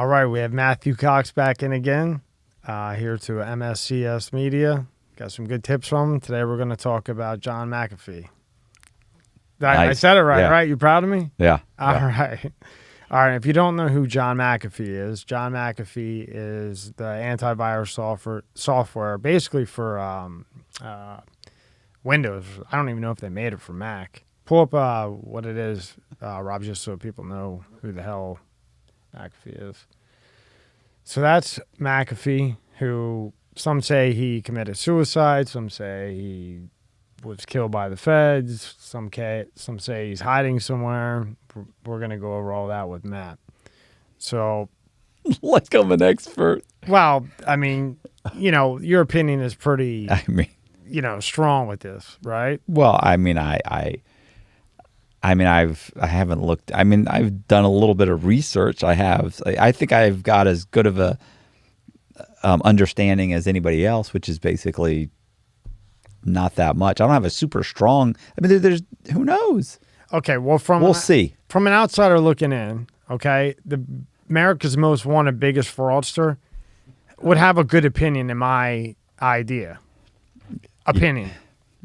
All right, we have Matthew Cox back in again, here to MSCS Media. Got some good tips from him. Today we're going to talk about John McAfee. I Nice. said it right, Yeah. right? You proud of me? Yeah. All right. All right, if you don't know who John McAfee is, John McAfee is the antivirus software basically for Windows. I don't even know if they made it for Mac. Pull up what it is, Rob, just so people know who the hell McAfee is. So that's McAfee, who some say he committed suicide, some say he was killed by the feds, some say he's hiding somewhere. We're going to go over all that with Matt. So, Like I'm an expert. well, I mean, your opinion is pretty, I mean, strong with this, right? well, I mean, I haven't looked. I mean, I've done a little bit of research. I think I've got as good of a understanding as anybody else, which is basically not that much. I don't have a super strong. I mean, there's who knows. Okay, well, We'll see. From an outsider looking in, okay, the America's Most Wanted biggest fraudster would have a good opinion in my opinion.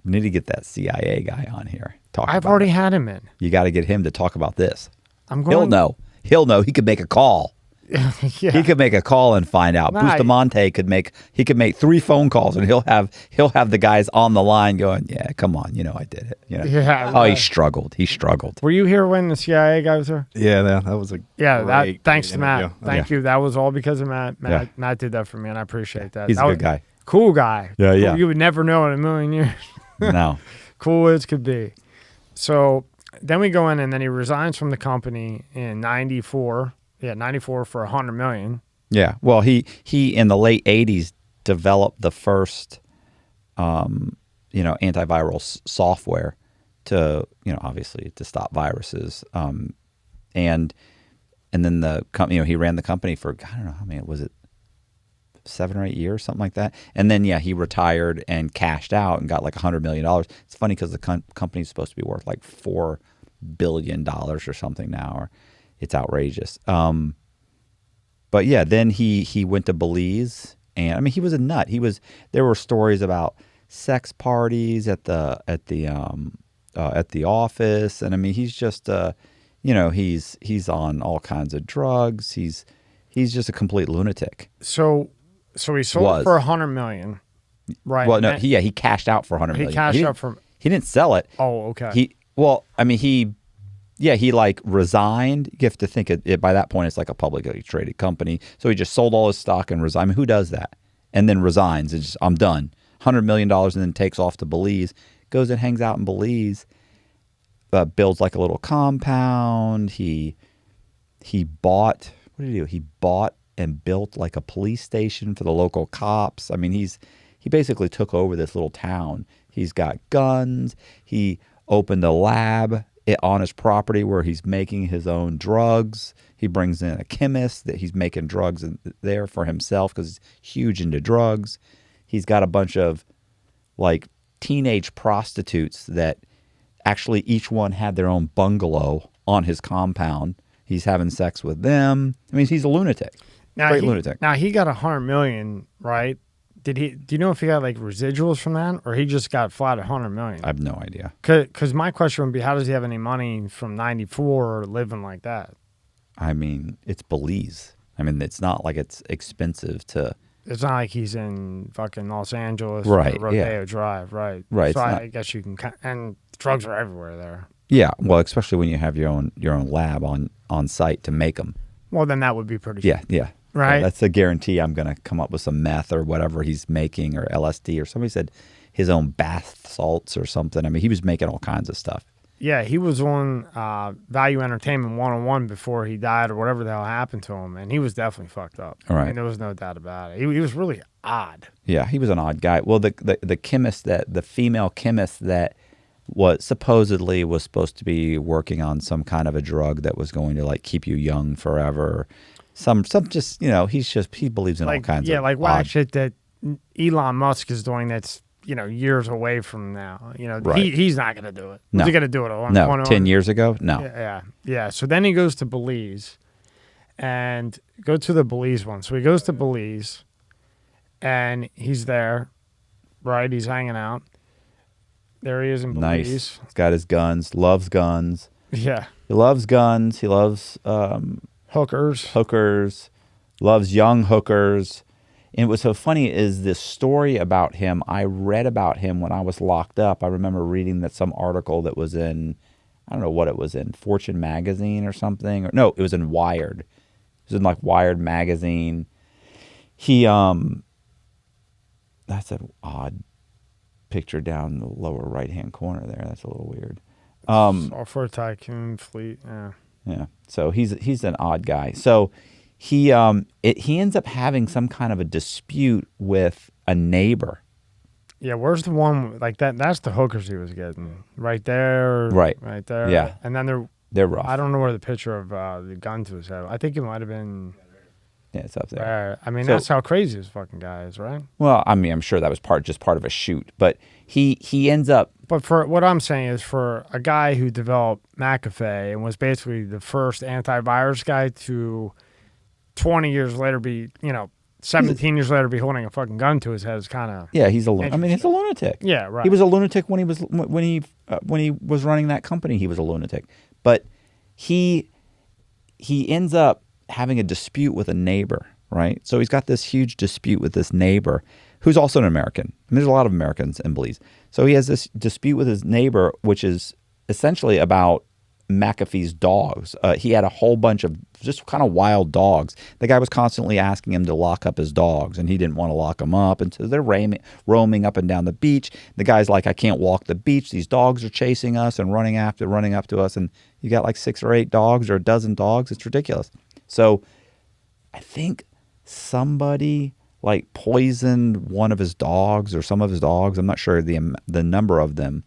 We need to get that CIA guy on here. I've already had him in. You got to get him to talk about this. I'm going. He'll know. He'll know. He could make a call. Yeah. He could make a call and find out. Nah, Bustamante could make 3 phone calls, and he'll have the guys on the line going, "Yeah, come on, I did it." Yeah. Oh, he struggled. Were you here when the CIA guy was there? Yeah, that was a great thanks to interview. Matt. Thank you. That was all because of Matt. Yeah. Matt did that for me, and I appreciate that. He's That a was good guy. Cool guy. Yeah, yeah. You would never know in a million years. No. Cool as could be. So then we go in, and then he resigns from the company in 94. Yeah, 94 for $100 million. Yeah. Well, he in the late 80s developed the first antiviral software to, obviously to stop viruses. And then the company, he ran the company for, I don't know how many, was it 7 or 8 years, something like that. And then, he retired and cashed out and got like $100 million. It's funny because the company's supposed to be worth like $4 billion or something now, or it's outrageous. But yeah, then he went to Belize, and I mean, he was a nut. There were stories about sex parties at the office. And I mean, he's just, he's on all kinds of drugs. He's just a complete lunatic. So he sold for $100 million, right? Well, no, he cashed out for $100 million. He cashed out for. He didn't sell it. Oh, okay. He like resigned. You have to think it by that point it's like a publicly traded company. So he just sold all his stock and resigned. I mean, who does that? And then resigns and just, I'm done. $100 million and then takes off to Belize, goes and hangs out in Belize, builds like a little compound. He bought, what did he do? He bought and built like a police station for the local cops. I mean, he basically took over this little town. He's got guns. He opened a lab on his property where he's making his own drugs. He brings in a chemist that he's making drugs there for himself because he's huge into drugs. He's got a bunch of like teenage prostitutes that actually each one had their own bungalow on his compound. He's having sex with them. I mean, he's a lunatic. Great lunatic. Now he got $100 million, right? Do you know if he got like residuals from that, or he just got flat $100 million? I have no idea. Because my question would be, how does he have any money from 94 or living like that? I mean, it's Belize. I mean, it's not like it's expensive to. It's not like he's in fucking Los Angeles Right, or Rodeo yeah. Drive, right? Right, So it's I not- guess you can, and drugs are everywhere there. Yeah, well, especially when you have your own lab on site to make them. Well, then that would be pretty. Yeah, yeah. Right. That's a guarantee I'm going to come up with some meth or whatever he's making, or LSD, or somebody said his own bath salts or something. I mean, he was making all kinds of stuff. Yeah, he was on Value Entertainment 101 before he died or whatever the hell happened to him, and he was definitely fucked up. All right. I mean, there was no doubt about it. He was really odd. Yeah, he was an odd guy. Well, the chemist the female chemist that was supposedly was supposed to be working on some kind of a drug that was going to like keep you young forever. Some just, he believes in all kinds of like whack odd shit that Elon Musk is doing that's, years away from now. Right. He's not going to do it. No. He's going to do it on No, 10 years ago? No. Yeah. So then he goes to Belize, and go to the Belize one. So he goes to Belize, and he's there, right? He's hanging out. There he is in Belize. Nice. He's got his guns. Loves guns. Yeah. He loves guns. He loves Hookers. Hookers. Loves young hookers. And what's so funny is this story about him. I read about him when I was locked up. I remember reading that some article that was in, I don't know what it was in, Fortune magazine or something. Or no, it was in Wired. It was in like Wired magazine. He that's an odd picture down in the lower right hand corner there. That's a little weird. Software tycoon fleet. Yeah. Yeah. So he's an odd guy. So he ends up having some kind of a dispute with a neighbor. Yeah, where's the one like that? That's the hookers he was getting right there. Right there. Yeah. And then they're rough. I don't know where the picture of the gun to his head. I think it might have been. Yeah, it's up there. I mean, that's how crazy this fucking guy is, right? Well, I mean, I'm sure that was just part of a shoot, but he ends up. But for what I'm saying is, for a guy who developed McAfee and was basically the first antivirus guy to 20 years later be, 17 years later be holding a fucking gun to his head is kind of. Yeah, he's a lunatic. Yeah, right. He was a lunatic when he was running that company. He was a lunatic, but he ends up having a dispute with a neighbor, right? So he's got this huge dispute with this neighbor who's also an American. I mean, there's a lot of Americans in Belize. So he has this dispute with his neighbor, which is essentially about McAfee's dogs. He had a whole bunch of just kind of wild dogs. The guy was constantly asking him to lock up his dogs, and he didn't want to lock them up. And so they're roaming up and down the beach. The guy's like, I can't walk the beach. These dogs are chasing us and running up to us. And you got like 6 or 8 dogs or a dozen dogs. It's ridiculous. So I think somebody like poisoned one of his dogs or some of his dogs. I'm not sure the number of them.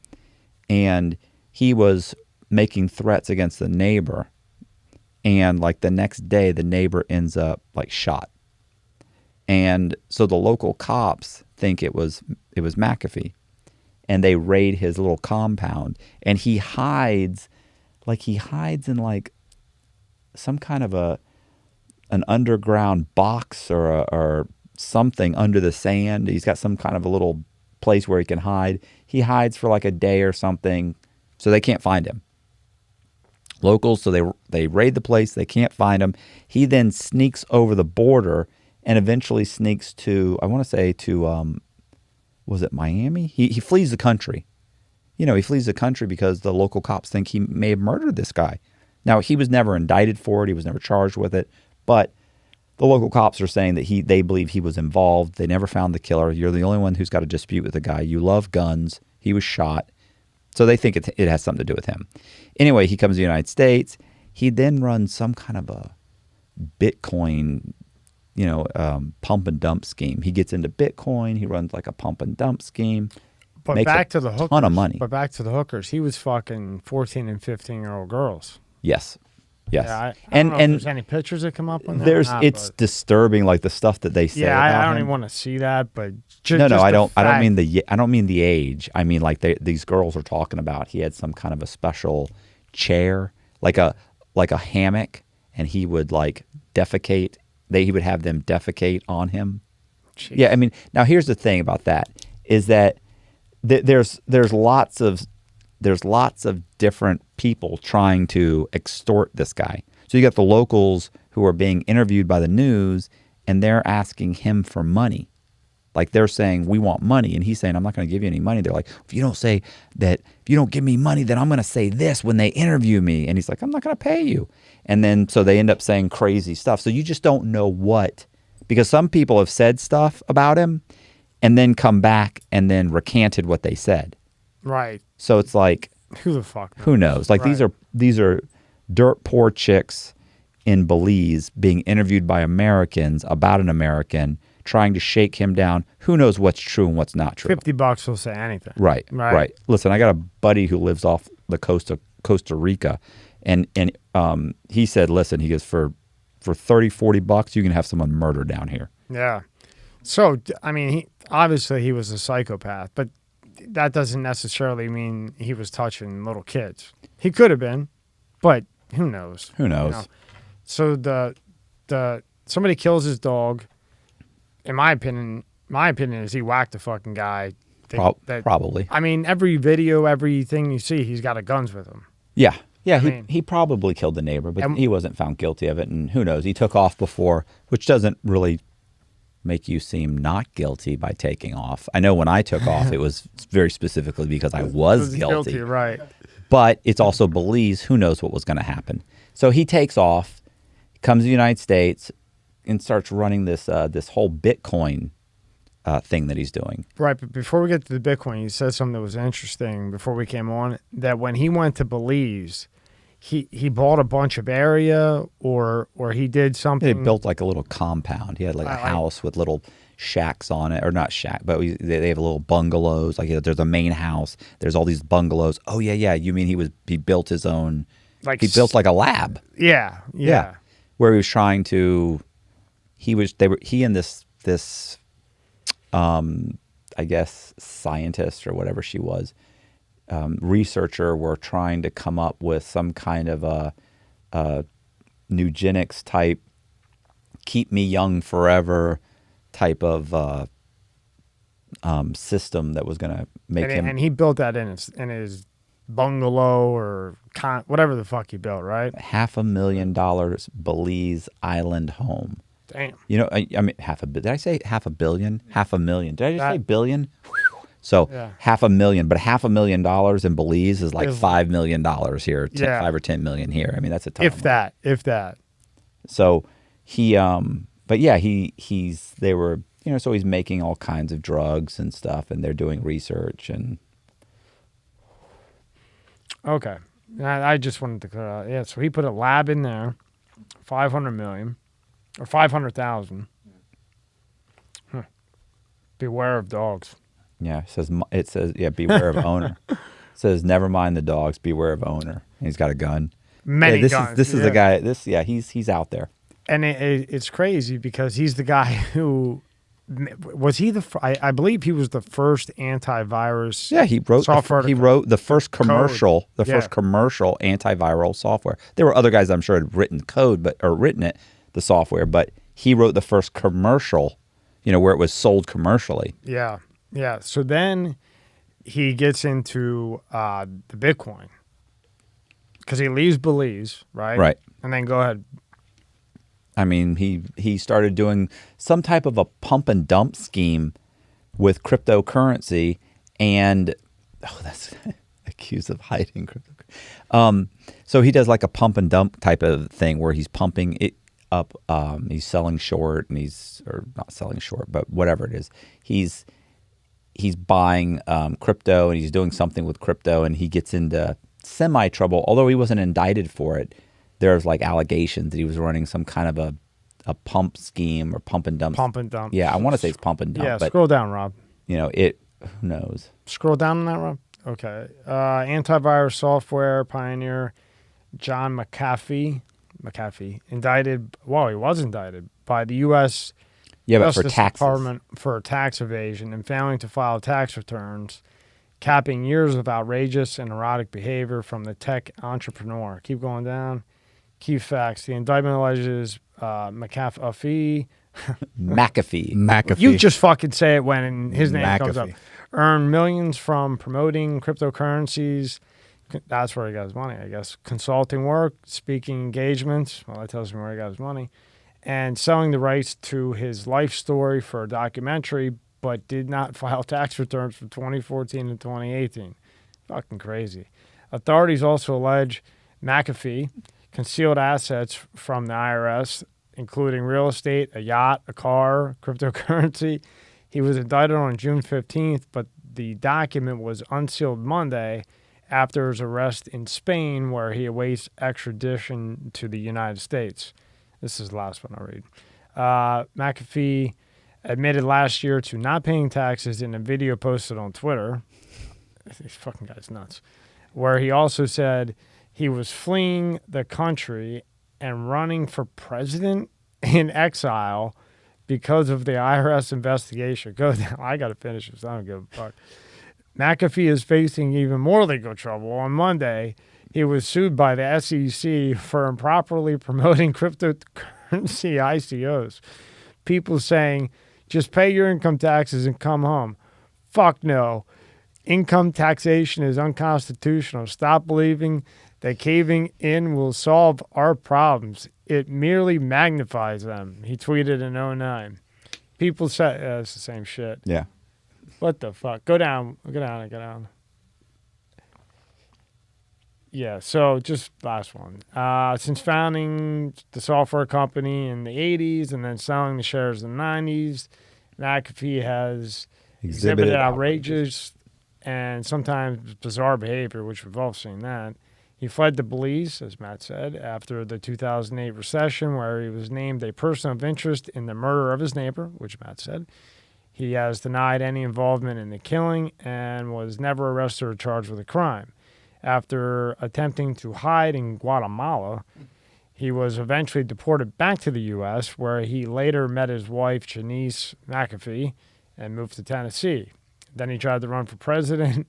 And he was making threats against the neighbor. And like the next day, the neighbor ends up like shot. And so the local cops think it was McAfee. And they raid his little compound. And he hides in like some kind of an underground box or something under the sand. He's got some kind of a little place where he can hide. He hides for like a day or something, so they can't find him. Locals, so they raid the place. They can't find him. He then sneaks over the border and eventually sneaks to, I want to say to, was it Miami? He flees the country. He flees the country because the local cops think he may have murdered this guy. Now, he was never indicted for it. He was never charged with it. But the local cops are saying that they believe he was involved. They never found the killer. You're the only one who's got a dispute with the guy. You love guns. He was shot. So they think it has something to do with him. Anyway, he comes to the United States. He then runs some kind of a Bitcoin, pump and dump scheme. He gets into Bitcoin. He runs like a pump and dump scheme. But makes back to the hookers. Ton of money. But back to the hookers. He was fucking 14 and 15-year-old girls. Yes. Yeah, I don't know if there's any pictures that come up on that. It's disturbing, like the stuff that they say. Yeah, about I don't him. even want to see that. But I don't mean the age. I mean like these girls are talking about. He had some kind of a special chair, like a hammock, and he would like defecate. He would have them defecate on him. Jeez. Yeah, I mean, now here's the thing about that is that there's lots of different people trying to extort this guy. So you got the locals who are being interviewed by the news, and they're asking him for money. Like they're saying, we want money. And he's saying, I'm not going to give you any money. They're like, if you don't give me money, then I'm going to say this when they interview me. And he's like, I'm not going to pay you. And then so they end up saying crazy stuff. So you just don't know what, because some people have said stuff about him and then come back and then recanted what they said. Right. So it's like, who the fuck knows? Who knows? Like right. these are dirt poor chicks in Belize being interviewed by Americans about an American, trying to shake him down. Who knows what's true and what's not true? $50 will say anything. Right. Listen, I got a buddy who lives off the coast of Costa Rica, and he said, listen, he goes, for $30-$40, you can have someone murdered down here. Yeah. So I mean, obviously he was a psychopath, but that doesn't necessarily mean he was touching little kids. He could have been, but who knows? Who knows? So the somebody kills his dog. In my opinion is he whacked the fucking guy. Probably. I mean, every video, everything you see, he's got a guns with him. Yeah. Yeah, he probably killed the neighbor, but he wasn't found guilty of it. And who knows? He took off before, which doesn't really make you seem not guilty by taking off. I know when I took off, it was very specifically because I was guilty. Right. But it's also Belize. Who knows what was going to happen? So he takes off, comes to the United States, and starts running this whole Bitcoin thing that he's doing. Right, but before we get to the Bitcoin, you said something that was interesting before we came on, that when he went to Belize, he bought a bunch of area or he did something. He built like a little compound. He had like a house with little shacks on it, or not shack, but they have little bungalows. Like there's a main house. There's all these bungalows. Oh yeah. You mean he built his own? Like he built like a lab. Yeah. Where he was trying to. He and this. I guess scientist or whatever she was, researcher, were trying to come up with some kind of a eugenics type, keep me young forever type of system that was going to make him. And he built that in his bungalow or whatever the fuck he built, right? $500,000 Belize island home. Damn. You know, I mean, did I say $500,000,000? $500,000. Did I just say billion? So $500,000, but $500,000 in Belize is like $5 million here, $5 or $10 million here. I mean, that's a ton. If that. So he, but yeah, they were, you know, so he's making all kinds of drugs and stuff, and they're doing research and. Okay, I just wanted to clear out. Yeah, so he put a lab in there, $500 million. Or 500,000. Beware of dogs. Yeah, it says beware of owner. It says never mind the dogs, beware of owner. And he's got a gun. Many guns. This is the guy. He's out there. And it's crazy because he's the guy who was he I believe he was the first antivirus. Yeah, he wrote software. He wrote the first commercial, first commercial antiviral software. There were other guys I'm sure had written it. The software, but he wrote the first commercial, you know, where it was sold commercially. Yeah. So then he gets into the Bitcoin because he leaves Belize, right? Right. And then go ahead. I mean, he started doing some type of a pump and dump scheme with cryptocurrency, and that's accused of hiding cryptocurrency. So he does like a pump and dump type of thing where he's pumping it up. He's selling short, and or not selling short, but whatever it is, he's buying crypto, and he's doing something with crypto, and he gets into semi trouble. Although he wasn't indicted for it, there's like allegations that he was running some kind of a pump scheme or pump and dump. Pump and dump. Yeah, I want to say it's pump and dump. Yeah, but, scroll down, Rob. You know, who knows? Scroll down on that, Rob. Okay. Antivirus software pioneer John McAfee, indicted. Well, he was indicted by the U.S. Justice Department for tax evasion and failing to file tax returns, capping years of outrageous and erotic behavior from the tech entrepreneur. Keep going down. Key facts. The indictment alleges McAfee. You just fucking say it when his name comes up. Earned millions from promoting cryptocurrencies. That's where he got his money, I guess. Consulting work, speaking engagements. Well, that tells me where he got his money. And selling the rights to his life story for a documentary, but did not file tax returns for 2014 and 2018. Fucking crazy. Authorities also allege McAfee concealed assets from the IRS, including real estate, a yacht, a car, cryptocurrency. He was indicted on June 15th, but the document was unsealed Monday after his arrest in Spain, where he awaits extradition to the United States. This is the last one I'll read. McAfee admitted last year to not paying taxes in a video posted on Twitter. This fucking guy's nuts. Where he also said he was fleeing the country and running for president in exile because of the IRS investigation. Go down. I got to finish this. I don't give a fuck. McAfee is facing even more legal trouble. On Monday, he was sued by the SEC for improperly promoting cryptocurrency emergency ICOs. People saying, just pay your income taxes and come home. Fuck no. Income taxation is unconstitutional. Stop believing that caving in will solve our problems. It merely magnifies them. He tweeted in 2009. People say, it's the same shit. Yeah. What the fuck? Go down. Yeah, so just last one. Since founding the software company in the 80s and then selling the shares in the 90s, McAfee has exhibited outrageous and sometimes bizarre behavior, which we've all seen that. He fled to Belize, as Matt said, after the 2008 recession, where he was named a person of interest in the murder of his neighbor, which Matt said. He has denied any involvement in the killing and was never arrested or charged with a crime. After attempting to hide in Guatemala, he was eventually deported back to the U.S., where he later met his wife, Janice McAfee, and moved to Tennessee. Then he tried to run for president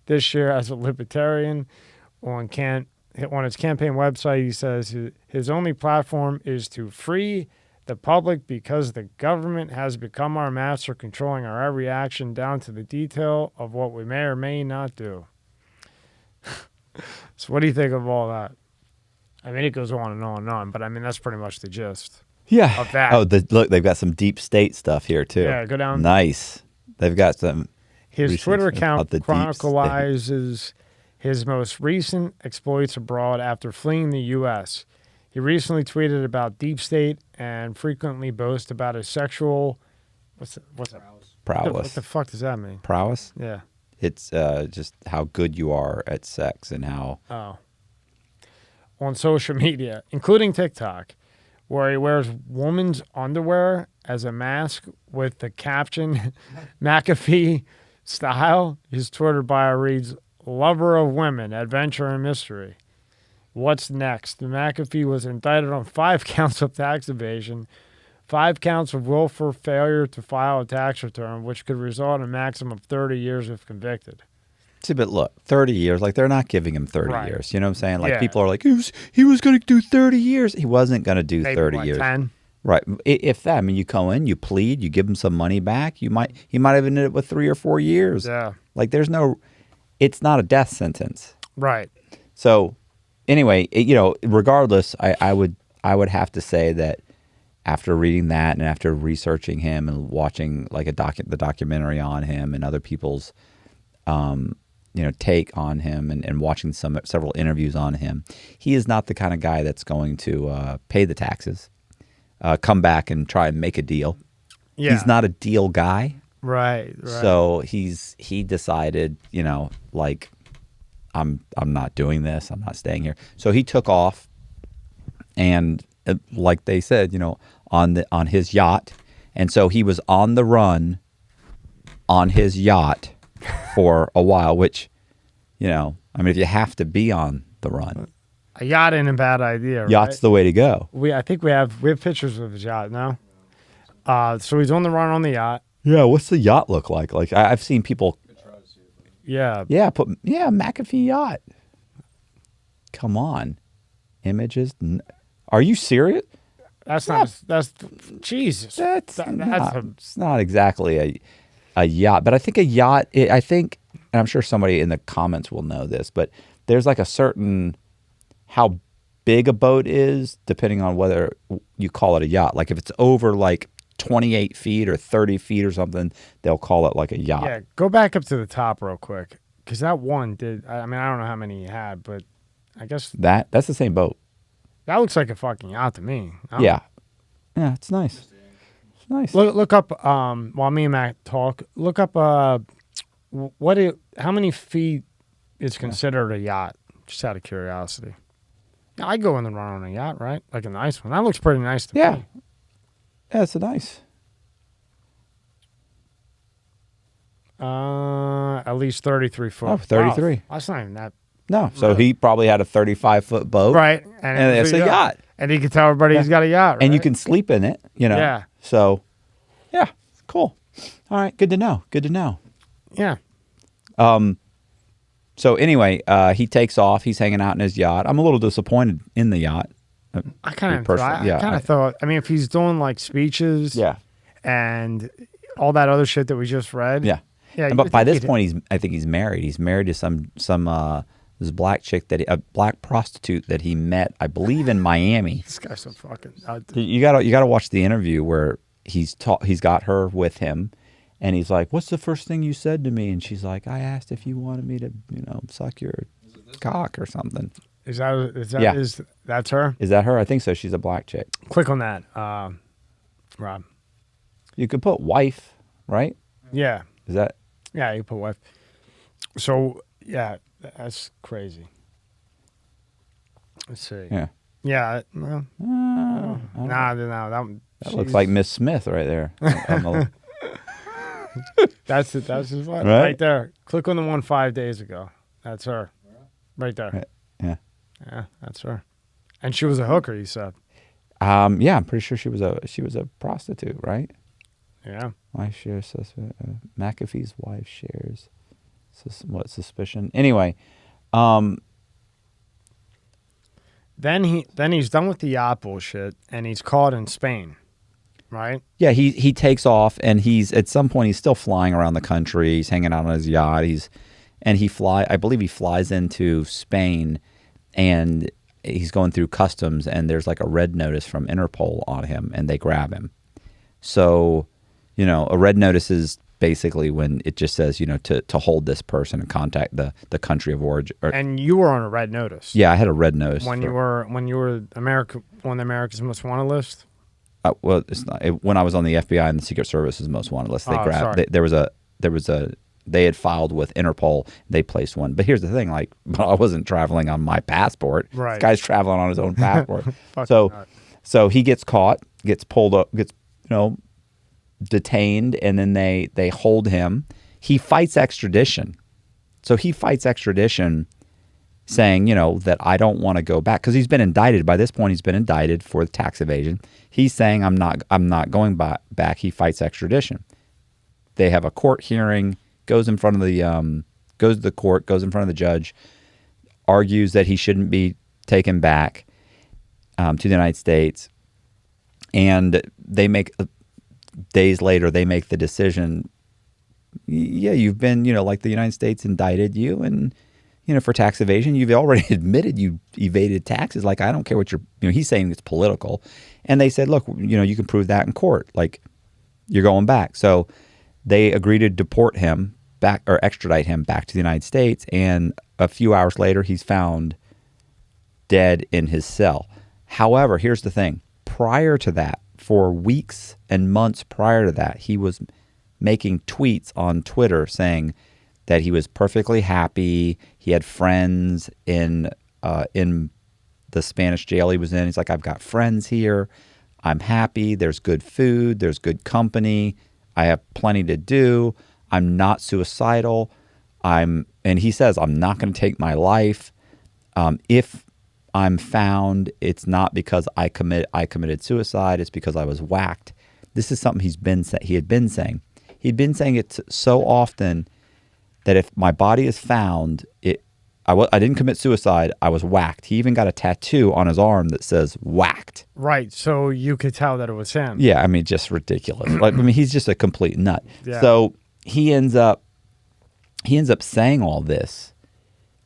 this year as a libertarian. On his campaign website, he says his only platform is to free the public because the government has become our master, controlling our every action down to the detail of what we may or may not do. So what do you think of all that? I mean, it goes on and on and on, but I mean, that's pretty much the gist of that. Oh, look, they've got some deep state stuff here, too. Yeah, go down. Nice. They've got some. His Twitter account chronicles his most recent exploits abroad after fleeing the U.S. He recently tweeted about deep state and frequently boasts about his sexual... What's that? Prowess. What the fuck does that mean? Prowess? Yeah. It's just how good you are at sex and how... Oh. On social media, including TikTok, where he wears woman's underwear as a mask with the caption, McAfee style. His Twitter bio reads, lover of women, adventure and mystery. What's next? McAfee was indicted on 5 counts of tax evasion, 5 counts of willful failure to file a tax return, which could result in a maximum of 30 years if convicted. See, but look, 30 years, like they're not giving him 30 Right. years. You know what I'm saying? Like people are like, he was going to do 30 years. He wasn't going to do Maybe 30 what, years. 10? Right. If that, I mean, you go in, you plead, you give him some money back. He might have ended up with 3 or 4 years. Yeah. Like it's not a death sentence. Right. So anyway, regardless, I would have to say that after reading that and after researching him and watching like the documentary on him and other people's take on him and watching several interviews on him, he is not the kind of guy that's going to pay the taxes, come back and try and make a deal. Yeah. He's not a deal guy. Right. So he decided, like I'm not doing this. I'm not staying here. So he took off, and like they said, on his yacht, and so he was on the run on his yacht for a while. Which, I mean, if you have to be on the run, a yacht ain't a bad idea. Right? Yacht's the way to go. I think we have pictures of his yacht now. So he's on the run on the yacht. Yeah, what's the yacht look like? Like I've seen people. Yeah. McAfee yacht. Come on, images. Are you serious? That's Jesus. It's not exactly a yacht, but I think a yacht. And I'm sure somebody in the comments will know this, but there's like a certain how big a boat is depending on whether you call it a yacht. Like if it's over like 28 feet or 30 feet or something, they'll call it like a yacht. Yeah, go back up to the top real quick, because that one did. I mean, I don't know how many he had, but I guess that's the same boat. That looks like a fucking yacht to me. Yeah, it's nice. It's nice. Look up. While me and Matt talk, look up. How many feet is considered a yacht? Just out of curiosity. Yeah, I go in the run on a yacht, right? Like a nice one. That looks pretty nice to me. Yeah, it's a nice. At least 33 foot. Oh, 33. Wow, that's not even that. No, so he probably had a 35-foot boat. Right. And it's a yacht. And he can tell everybody he's got a yacht, right? And you can sleep in it, Yeah. So, yeah, cool. All right, good to know. Yeah. So anyway, he takes off. He's hanging out in his yacht. I'm a little disappointed in the yacht. I kind of personally, thought. I mean, if he's doing like speeches, and all that other shit that we just read, yeah. But by this point, I think he's married. He's married to some this black chick a black prostitute that he met, I believe, in Miami. This guy's so fucking. You gotta watch the interview where he's got her with him, and he's like, "What's the first thing you said to me?" And she's like, "I asked if you wanted me to, suck your cock or something." Is that's her? Is that her? I think so. She's a black chick. Click on that, Rob. You could put wife, right? Yeah. Is that? Yeah, you put wife. So yeah, that's crazy. Let's see. Yeah. Yeah. Well, no. That looks like Miss Smith right there. That's his wife right there. Click on the one 5 days ago. That's her, right there. Yeah. Yeah, that's her. And she was a hooker, you said. Yeah, I'm pretty sure she was a prostitute, right? Yeah. Wife shares McAfee's wife shares suspicion. Anyway, then he's done with the yacht bullshit and he's caught in Spain, right? Yeah, he takes off and he's at some point he's still flying around the country. He's hanging out on his yacht. I believe he flies into Spain and he's going through customs and there's like a red notice from Interpol on him and they grab him. So, a red notice is basically when it just says, to hold this person and contact the country of origin. And you were on a red notice. Yeah, I had a red notice. When you were on the America's Most Wanted list? Well, it's not. When I was on the FBI and the Secret Service's Most Wanted list, they grabbed. They had filed with Interpol. They placed one. But here's the thing: I wasn't traveling on my passport. Right. This guy's traveling on his own passport. So he gets caught, gets pulled up, gets detained, and then they hold him. He fights extradition. So he fights extradition, saying, that I don't want to go back because he's been indicted. By this point, he's been indicted for tax evasion. He's saying I'm not going back. He fights extradition. They have a court hearing. Goes in front of goes to the court. Goes in front of the judge. Argues that he shouldn't be taken back to the United States. And they days later they make the decision. Yeah, you've been like the United States indicted you and. For tax evasion, you've already admitted you evaded taxes. I don't care what he's saying it's political. And they said, look, you can prove that in court. You're going back. So they agreed to deport him back or extradite him back to the United States. And a few hours later, he's found dead in his cell. However, here's the thing. Prior to that, for weeks and months prior to that, he was making tweets on Twitter saying that he was perfectly happy. He had friends in the Spanish jail he was in. He's like, I've got friends here. I'm happy. There's good food. There's good company. I have plenty to do. I'm not suicidal. And he says, I'm not going to take my life. If I'm found, it's not because I committed suicide. It's because I was whacked. This is something he had been saying. He'd been saying it so often that if my body is found, I didn't commit suicide, I was whacked. He even got a tattoo on his arm that says whacked. Right, so you could tell that it was him. Yeah, just ridiculous. He's just a complete nut. Yeah. So he ends up saying all this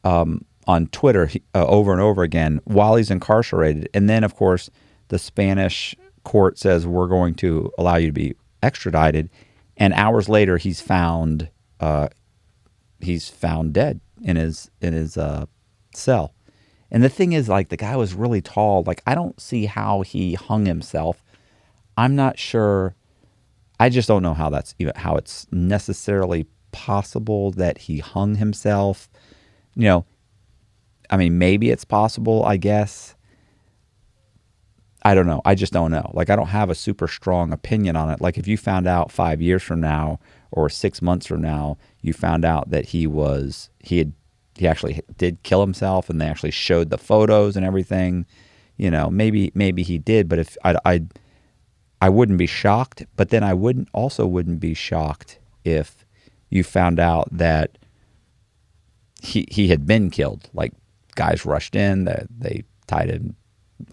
on Twitter over and over again while he's incarcerated. And then, of course, the Spanish court says, we're going to allow you to be extradited. And hours later, he's found dead in his cell. And the thing is, the guy was really tall. I don't see how he hung himself. I'm not sure. I just don't know how it's necessarily possible that he hung himself. Maybe it's possible, I guess. I don't know. I just don't know. I don't have a super strong opinion on it. If you found out 5 years from now or 6 months from now, you found out that he actually did kill himself and they actually showed the photos and everything, maybe he did, but if I wouldn't be shocked, but then I wouldn't be shocked if you found out that he had been killed. Guys rushed in, that they tied him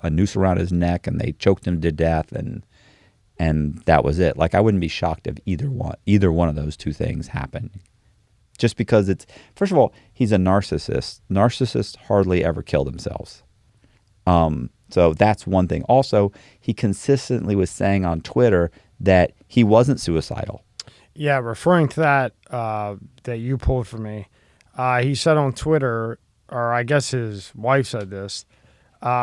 a noose around his neck and they choked him to death, and that was it. Like, I wouldn't be shocked if either one of those two things happened. Just because it's, first of all, he's a narcissist. Narcissists hardly ever kill themselves. So that's one thing. Also, he consistently was saying on Twitter that he wasn't suicidal. Yeah, referring to that that you pulled for me, he said on Twitter, or I guess his wife said this,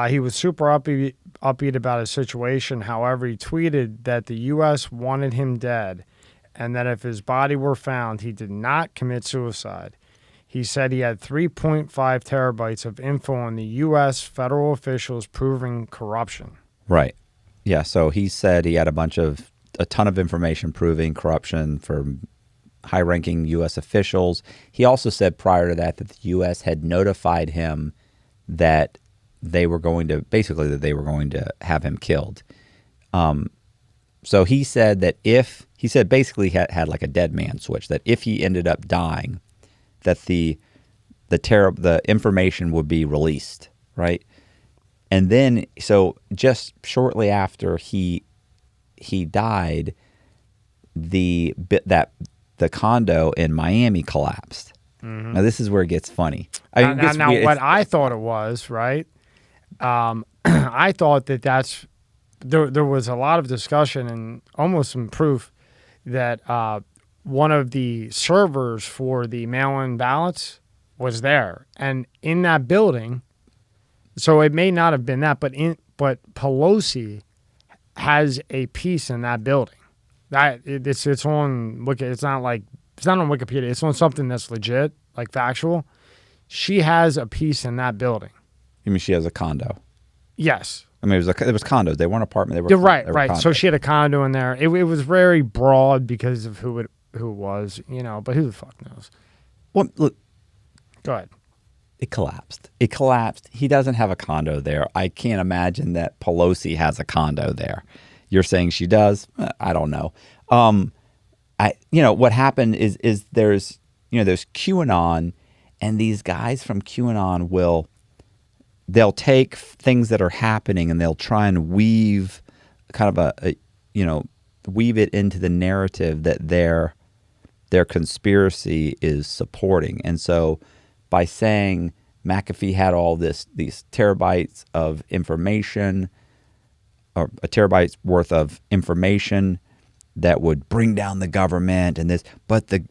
he was super upbeat about his situation. However, he tweeted that the U.S. wanted him dead and that if his body were found, he did not commit suicide. He said he had 3.5 terabytes of info on the U.S. federal officials proving corruption. Right. Yeah, so he said he had a ton of information proving corruption for high-ranking U.S. officials. He also said prior to that the U.S. had notified him that they were going to have him killed. So he said that basically had like a dead man switch, that if he ended up dying, that the information would be released, right? And then, so just shortly after he died, the condo in Miami collapsed. Mm-hmm. Now this is where it gets funny. What I thought it was, right? I thought that's there was a lot of discussion and almost some proof that one of the servers for the mail-in ballots was there, and in that building. So it may not have been that, but Pelosi has a piece in that building. It's on. Look, it's not on Wikipedia. It's on something that's legit, like factual. She has a piece in that building. You mean she has a condo? Yes. I mean, it was condos. They weren't apartments. Right. Condos. So she had a condo in there. It was very broad because of who it was, But who the fuck knows? Well, look. Go ahead. It collapsed. He doesn't have a condo there. I can't imagine that Pelosi has a condo there. You're saying she does? I don't know. What happened is there's QAnon, and these guys from QAnon they'll take things that are happening and they'll try and weave kind of weave it into the narrative that their conspiracy is supporting. And so by saying McAfee had all these terabytes of information, or a terabyte's worth of information that would bring down the government and this, but they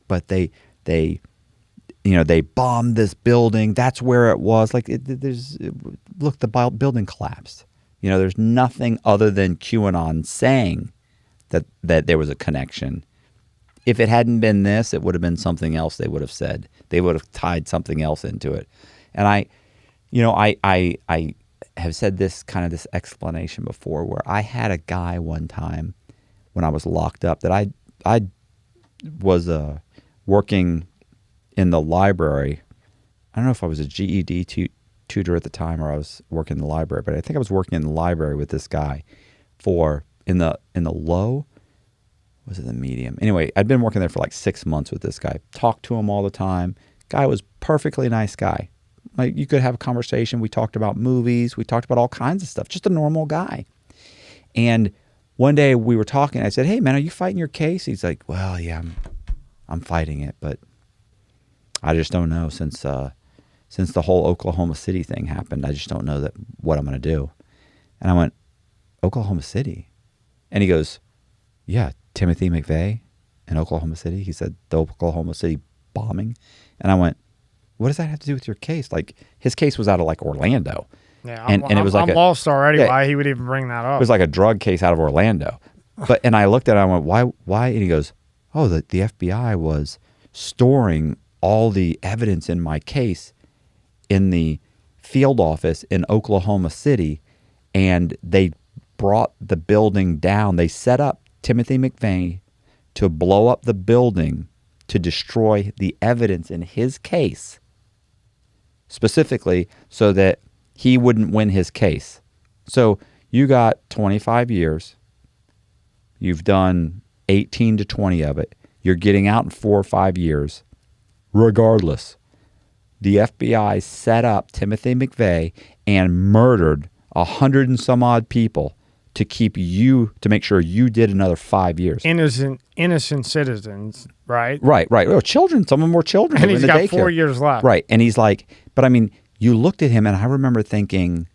bombed this building. That's where it was. Like look, the building collapsed. There's nothing other than QAnon saying that there was a connection. If it hadn't been this, it would have been something else they would have said. They would have tied something else into it. And I have said this explanation before, where I had a guy one time when I was locked up that I was working in the library. I don't know if I was a GED tutor at the time or I was working in the library, but I think I was working in the library with this guy in the low. Was it the medium? Anyway, I'd been working there for like 6 months with this guy. Talked to him all the time. Guy was perfectly nice guy. Like, you could have a conversation. We talked about movies. We talked about all kinds of stuff. Just a normal guy. And one day we were talking. I said, "Hey, man, are you fighting your case?" He's like, "Well, yeah, I'm fighting it, but I just don't know since the whole Oklahoma City thing happened. I just don't know what I'm going to do." And I went, "Oklahoma City?" And he goes, "Yeah, Timothy McVeigh in Oklahoma City." He said the Oklahoma City bombing. And I went, "What does that have to do with your case?" Like, his case was out of like Orlando. Yeah, and it was like I'm lost already. Yeah, why he would even bring that up? It was like a drug case out of Orlando. And I looked at it and I went, why? And he goes, "Oh, the FBI was storing all the evidence in my case in the field office in Oklahoma City, and they brought the building down. They set up Timothy McVeigh to blow up the building to destroy the evidence in his case, specifically so that he wouldn't win his case. So you got 25 years. You've done 18 to 20 of it. You're getting out in 4 or 5 years. Regardless, the FBI set up Timothy McVeigh and murdered 100 and some odd people to keep you, to make sure you did another 5 years. Innocent citizens, right? Right. Oh, children. Some of them were children. And he's in the got daycare. 4 years left. Right. And he's like, but I mean, you looked at him, and I remember thinking,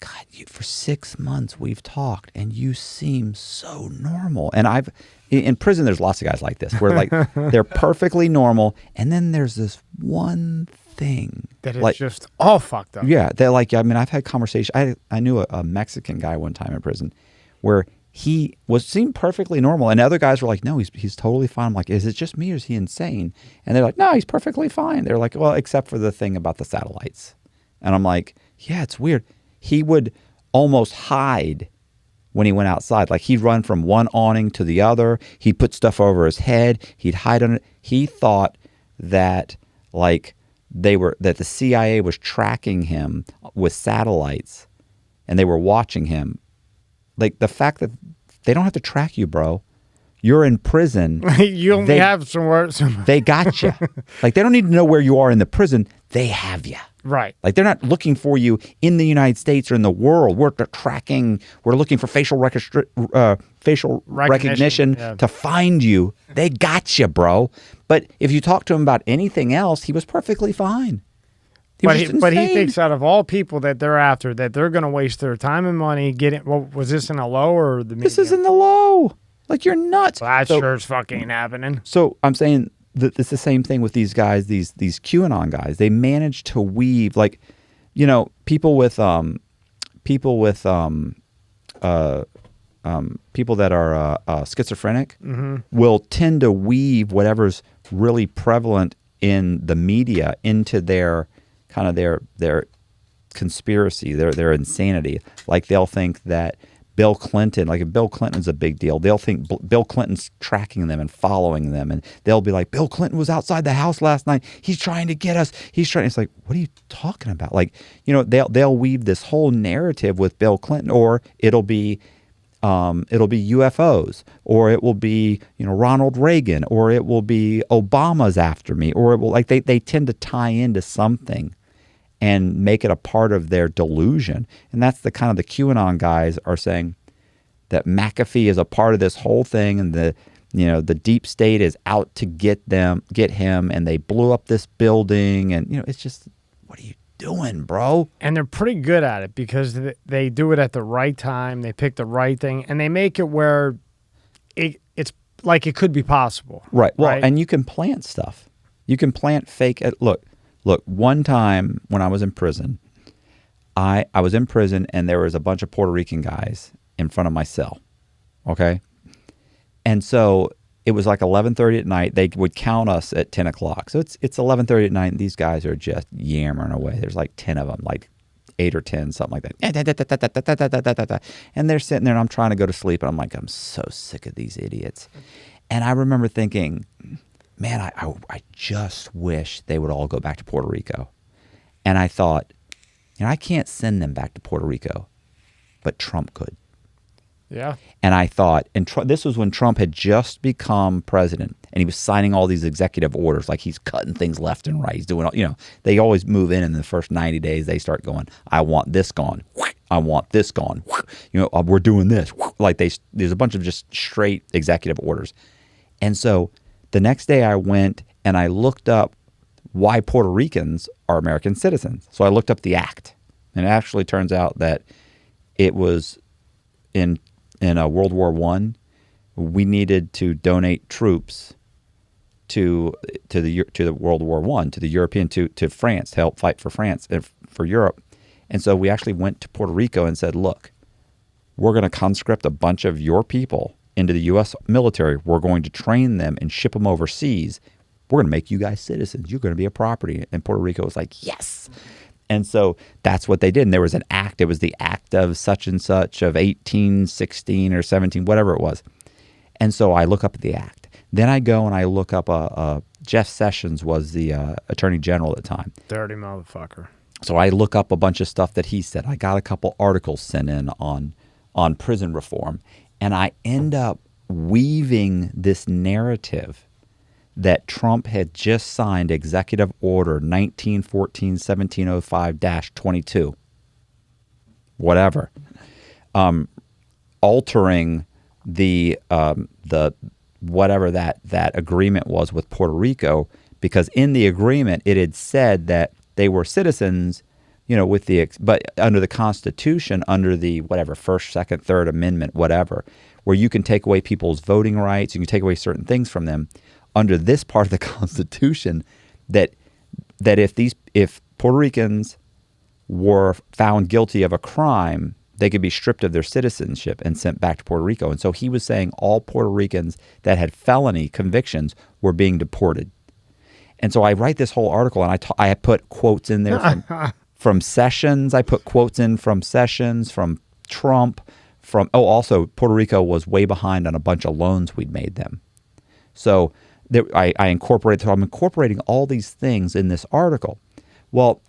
God, for 6 months we've talked, and you seem so normal. And in prison, there's lots of guys like this, where like they're perfectly normal, and then there's this one thing that is like, just all fucked up. Yeah, they're like, I mean, I've had conversations. I knew a Mexican guy one time in prison, where he seemed perfectly normal, and other guys were like, no, he's totally fine. I'm like, is it just me or is he insane? And they're like, no, he's perfectly fine. They're like, well, except for the thing about the satellites. And I'm like, yeah, it's weird. He would almost hide when he went outside. Like, he'd run from one awning to the other. He'd put stuff over his head. He'd hide under it. He thought that like that the CIA was tracking him with satellites, and they were watching him. Like, the fact that they don't have to track you, bro. You're in prison. You only have somewhere. They got you. Like, they don't need to know where you are in the prison. They have you. Right. Like, they're not looking for you in the United States or in the world. We're looking for facial recognition to find you. They got you, bro. But if you talk to him about anything else, he was perfectly fine. But he thinks out of all people that they're after, that they're going to waste their time and money getting. Well, was this in a low or the medium? This is in the low. Like, you're nuts. Well, that sure is fucking happening. So I'm saying that it's the same thing with these guys, these QAnon guys. They manage to weave, like, you know, people that are schizophrenic will tend to weave whatever's really prevalent in the media into their kind of their conspiracy, their insanity. Like, they'll think that Bill Clinton, like if Bill Clinton's a big deal, they'll think Bill Clinton's tracking them and following them, and they'll be like, Bill Clinton was outside the house last night. He's trying to get us. It's like, what are you talking about? Like, you know, they'll weave this whole narrative with Bill Clinton, or it'll be UFOs, or it will be, you know, Ronald Reagan, or it will be Obama's after me, or it will, like, they tend to tie into something and make it a part of their delusion. And that's the kind of the QAnon guys are saying that McAfee is a part of this whole thing, and the deep state is out to get him, and they blew up this building, and, you know, it's just, what are you doing, bro? And they're pretty good at it because they do it at the right time. They pick the right thing, and they make it where it's like it could be possible. Right. Well, right? And you can plant stuff. You can plant fake. Look, one time when I was in prison, I was in prison, and there was a bunch of Puerto Rican guys in front of my cell, okay? And so it was like 11:30 at night. They would count us at 10 o'clock. So it's 11:30 at night, and these guys are just yammering away. There's like 10 of them, like 8 or 10, something like that. And they're sitting there, and I'm trying to go to sleep, and I'm like, I'm so sick of these idiots. And I remember thinking, man, I just wish they would all go back to Puerto Rico. And I thought, you know, I can't send them back to Puerto Rico, but Trump could. Yeah. And I thought, and this was when Trump had just become president, and he was signing all these executive orders, like he's cutting things left and right. He's doing, you know, they always move in the first 90 days. They start going, I want this gone. I want this gone. You know, we're doing this. Like there's a bunch of just straight executive orders. And so the next day I went and I looked up why Puerto Ricans are American citizens. So I looked up the act, and it actually turns out that it was in World War I, we needed to donate troops to the World War I, to the European, to France, to help fight for France, for Europe. And so we actually went to Puerto Rico and said, look, we're going to conscript a bunch of your people into the U.S. military. We're going to train them and ship them overseas. We're going to make you guys citizens. You're going to be a property. And Puerto Rico was like, yes. And so that's what they did. And there was an act. It was the act of such and such of 1816 or 17, whatever it was. And so I look up at the act. Then I go and I look up Jeff Sessions was the attorney general at the time. Dirty motherfucker. So I look up a bunch of stuff that he said. I got a couple articles sent in on prison reform. And I end up weaving this narrative that Trump had just signed Executive Order 1914-1705-22. whatever, altering the whatever that agreement was with Puerto Rico, because in the agreement it had said that they were citizens, but under the Constitution, under the whatever First, Second, Third Amendment, whatever, where you can take away people's voting rights, you can take away certain things from them. Under this part of the Constitution, that if Puerto Ricans were found guilty of a crime, they could be stripped of their citizenship and sent back to Puerto Rico. And so he was saying all Puerto Ricans that had felony convictions were being deported. And so I write this whole article, and I put quotes in there from Sessions. I put quotes in from Sessions, from Trump, also Puerto Rico was way behind on a bunch of loans we'd made them. So I'm incorporating all these things in this article. Well,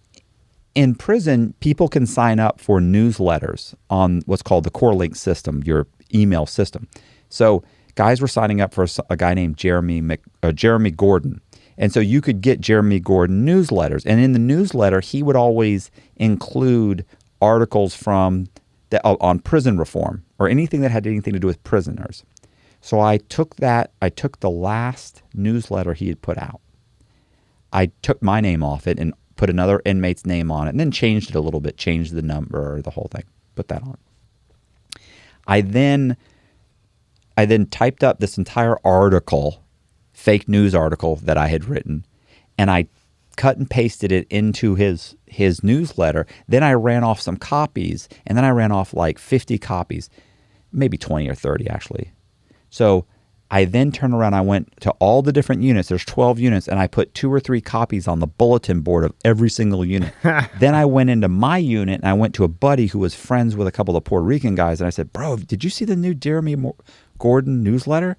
in prison, people can sign up for newsletters on what's called the Core Link system, your email system. So guys were signing up for a guy named Jeremy Gordon. And so you could get Jeremy Gordon newsletters. And in the newsletter, he would always include articles on prison reform or anything that had anything to do with prisoners. So I took the last newsletter he had put out. I took my name off it and put another inmate's name on it, and then changed it a little bit, changed the number, the whole thing, put that on. I then typed up this entire article, fake news article that I had written, and I cut and pasted it into his newsletter. Then I ran off some copies, and then I ran off like 50 copies, maybe 20 or 30 actually. So I then turned around, I went to all the different units, there's 12 units, and I put 2 or 3 copies on the bulletin board of every single unit. Then I went into my unit, and I went to a buddy who was friends with a couple of Puerto Rican guys, and I said, bro, did you see the new Jeremy Gordon newsletter?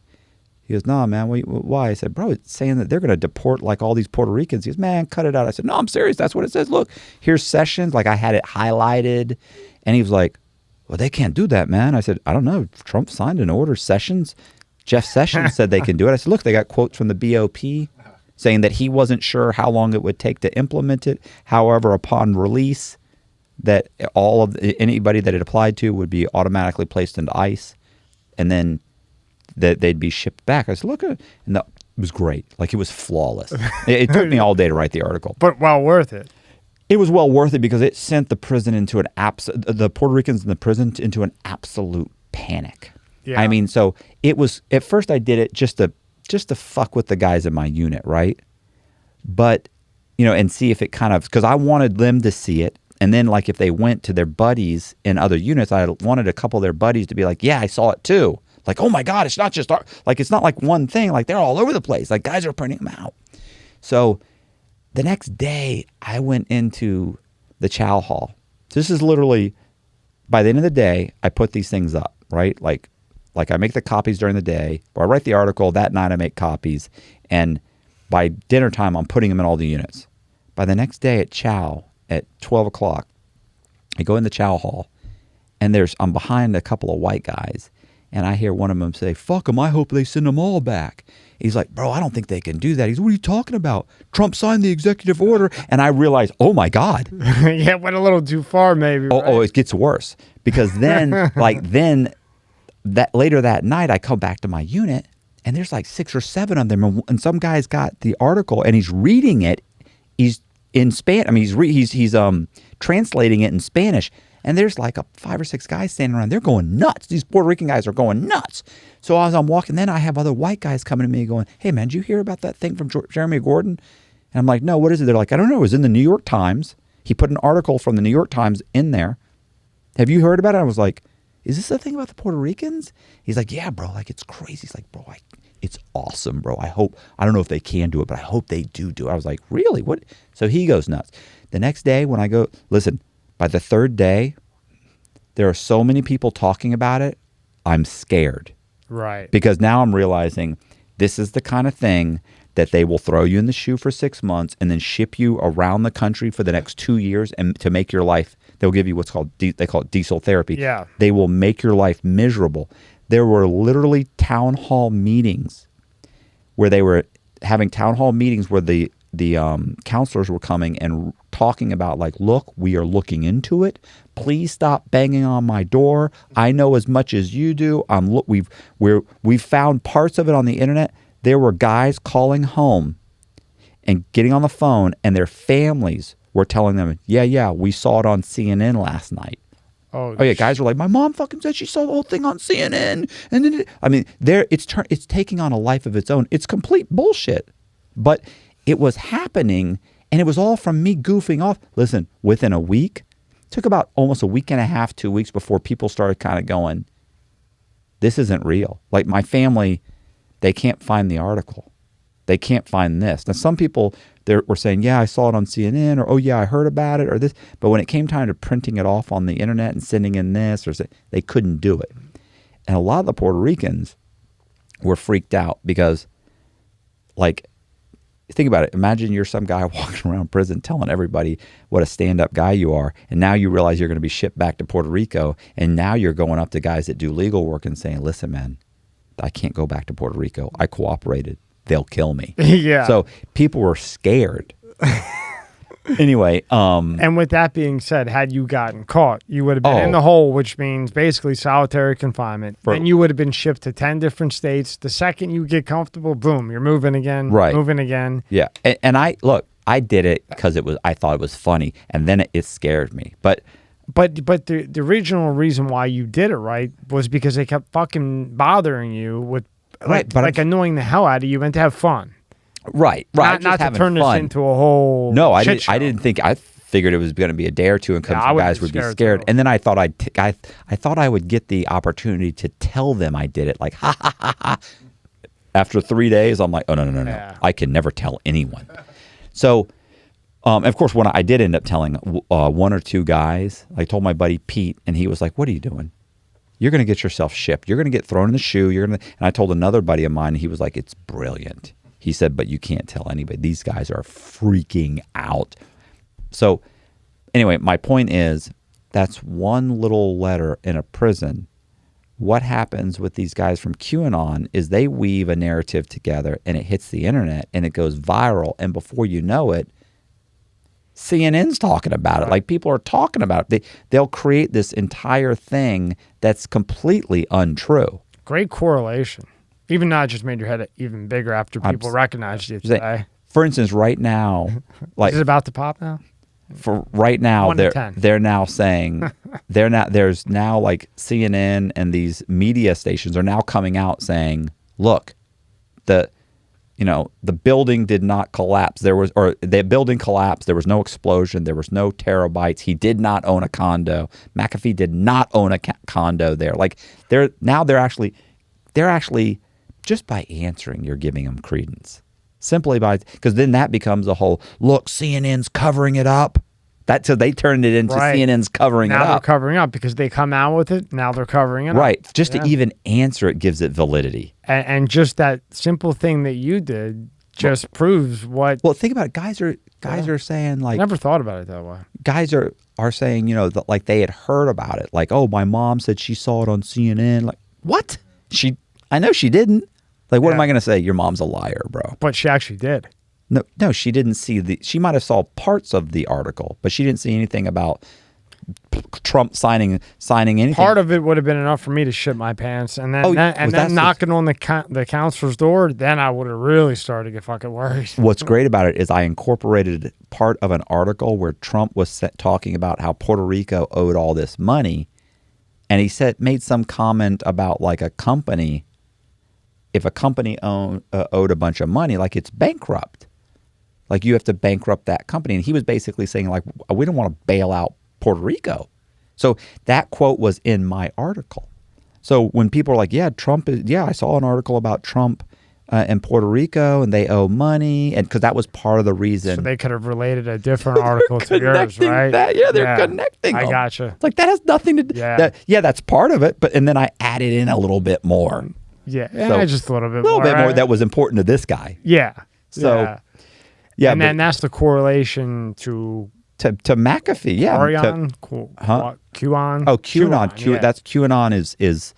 He goes, no, man, why? I said, bro, it's saying that they're going to deport like all these Puerto Ricans. He goes, man, cut it out. I said, no, I'm serious. That's what it says. Look, here's Sessions. Like I had it highlighted. And he was like, well, they can't do that, man. I said, I don't know. Trump signed an order. Jeff Sessions said they can do it. I said, look, they got quotes from the BOP saying that he wasn't sure how long it would take to implement it. However, upon release, that anybody that it applied to would be automatically placed into ICE, and then that they'd be shipped back. I said, look, and it was great. Like it was flawless. It took me all day to write the article, but well worth it. It was well worth it because it sent the prison into the Puerto Ricans in the prison into an absolute panic. Yeah. I mean, so it was, at first I did it just to fuck with the guys in my unit, right? But, and see if it because I wanted them to see it. And then like if they went to their buddies in other units, I wanted a couple of their buddies to be like, yeah, I saw it too. Like, oh my God, it's not just it's not like one thing. Like they're all over the place. Like guys are printing them out. So the next day I went into the chow hall. This is literally, by the end of the day, I put these things up, right? Like I make the copies during the day, or I write the article, that night I make copies, and by dinner time I'm putting them in all the units. By the next day at chow, at 12 o'clock, I go in the chow hall, and I'm behind a couple of white guys, and I hear one of them say, fuck them, I hope they send them all back. He's like, bro, I don't think they can do that. He's, what are you talking about? Trump signed the executive order. And I realized, oh my God. Yeah, it went a little too far maybe. Oh, right? Oh, it gets worse. Because then, later that night, I come back to my unit, and there's like 6 or 7 of them, and some guy's got the article, and he's reading it. He's in Spanish. I mean, he's translating it in Spanish, and there's like 5 or 6 guys standing around. They're going nuts. These Puerto Rican guys are going nuts. So as I'm walking, then I have other white guys coming to me going, hey man, did you hear about that thing from Jeremy Gordon? And I'm like, no, what is it? They're like, I don't know. It was in the New York Times. He put an article from the New York Times in there. Have you heard about it? I was like, is this the thing about the Puerto Ricans? He's like, yeah, bro, like it's crazy. He's like, bro, it's awesome, bro. I don't know if they can do it, but I hope they do it. I was like, really? What? So he goes nuts. The next day when I go, listen, by the 3rd day, there are so many people talking about it, I'm scared. Right. Because now I'm realizing this is the kind of thing that they will throw you in the shoe for 6 months and then ship you around the country for the next 2 years, and to make your life, they'll give you what's called, they call it diesel therapy. Yeah. They will make your life miserable. There were literally town hall meetings where they were having town hall meetings where the counselors were coming and talking about like, look, we are looking into it. Please stop banging on my door. I know as much as you do. We've found parts of it on the internet. There were guys calling home and getting on the phone, and their families were telling them, yeah, we saw it on CNN last night. Oh yeah, guys were like, my mom fucking said she saw the whole thing on CNN, and then it's taking on a life of its own. It's complete bullshit, but it was happening, and it was all from me goofing off. Listen, within a week, it took about almost a week and a half, 2 weeks before people started kind of going, this isn't real. Like my family, they can't find the article. They can't find this. Now, some people were saying, yeah, I saw it on CNN, or, oh, yeah, I heard about it, or this. But when it came time to printing it off on the internet and sending in this, they couldn't do it. And a lot of the Puerto Ricans were freaked out because, like, think about it. Imagine you're some guy walking around prison telling everybody what a stand-up guy you are, and now you realize you're going to be shipped back to Puerto Rico, and now you're going up to guys that do legal work and saying, listen, man, I can't go back to Puerto Rico. I cooperated. They'll kill me. Yeah. So people were scared. Anyway. And with that being said, had you gotten caught, you would have been in the hole, which means basically solitary confinement. And you would have been shipped to 10 different states. The second you get comfortable, boom, you're moving again. Right. Moving again. Yeah. And I did it because I thought it was funny. And then it scared me. But the original reason why you did it, right, was because they kept fucking bothering you with annoying the hell out of you and to have fun. Right. Not to turn this into a whole shit show. I didn't think. I figured it was going to be a day or two, and some guys would be scared. And then I thought I thought I would get the opportunity to tell them I did it. Like ha ha ha ha. After 3 days, I'm like, oh no. Yeah. I can never tell anyone. So, of course, when I did end up telling one or two guys, I told my buddy Pete, and he was like, "What are you doing? You're going to get yourself shipped. You're going to get thrown in the shoe. And I told another buddy of mine, and he was like, it's brilliant. He said, but you can't tell anybody. These guys are freaking out. So anyway, my point is that's one little letter in a prison. What happens with these guys from QAnon is they weave a narrative together and it hits the internet and it goes viral. And before you know it, CNN's talking about it. Like people are talking about it. They'll create this entire thing that's completely untrue. Great correlation. Even now, it just made your head even bigger after people recognized you today. For instance, right now, like is it about to pop now? For right now, they're now saying there's now like CNN and these media stations are now coming out saying, look, the building did not collapse. The building collapsed. There was no explosion. There was no terabytes. He did not own a condo. McAfee did not own a condo there. Like they're actually just by answering, you're giving them credence. Simply because then that becomes a whole, look, CNN's covering it up. So they turned it into CNN's covering it up. Now they're covering up because they come out with it. Now they're covering it up. Right. Just to even answer it gives it validity. And just that simple thing that you did just proves what. Well, think about it. Guys are saying like. I never thought about it that way. Guys are saying, like they had heard about it. Like, oh, my mom said she saw it on CNN. Like, what? I know she didn't. Like, what am I going to say? Your mom's a liar, bro. But she actually did. No, she didn't see she might have saw parts of the article, but she didn't see anything about Trump signing anything. Part of it would have been enough for me to shit my pants, and then knocking on the counselor's door, then I would have really started to get fucking worried. What's great about it is I incorporated part of an article where Trump was talking about how Puerto Rico owed all this money, and he made some comment about like a company. If a company owed a bunch of money, like it's bankrupt. Like you have to bankrupt that company. And he was basically saying like, we don't want to bail out Puerto Rico. So that quote was in my article. So when people are like, I saw an article about Trump and Puerto Rico and they owe money. And because that was part of the reason. So they could have related a different article to yours, right? They're connecting them. I gotcha. It's like that has nothing to do. Yeah. That's part of it. And then I added in a little bit more. Yeah, just a little bit more that was important to this guy. Yeah. So, and then that's the correlation to McAfee. Yeah. QAnon. QAnon. Yeah. That's QAnon is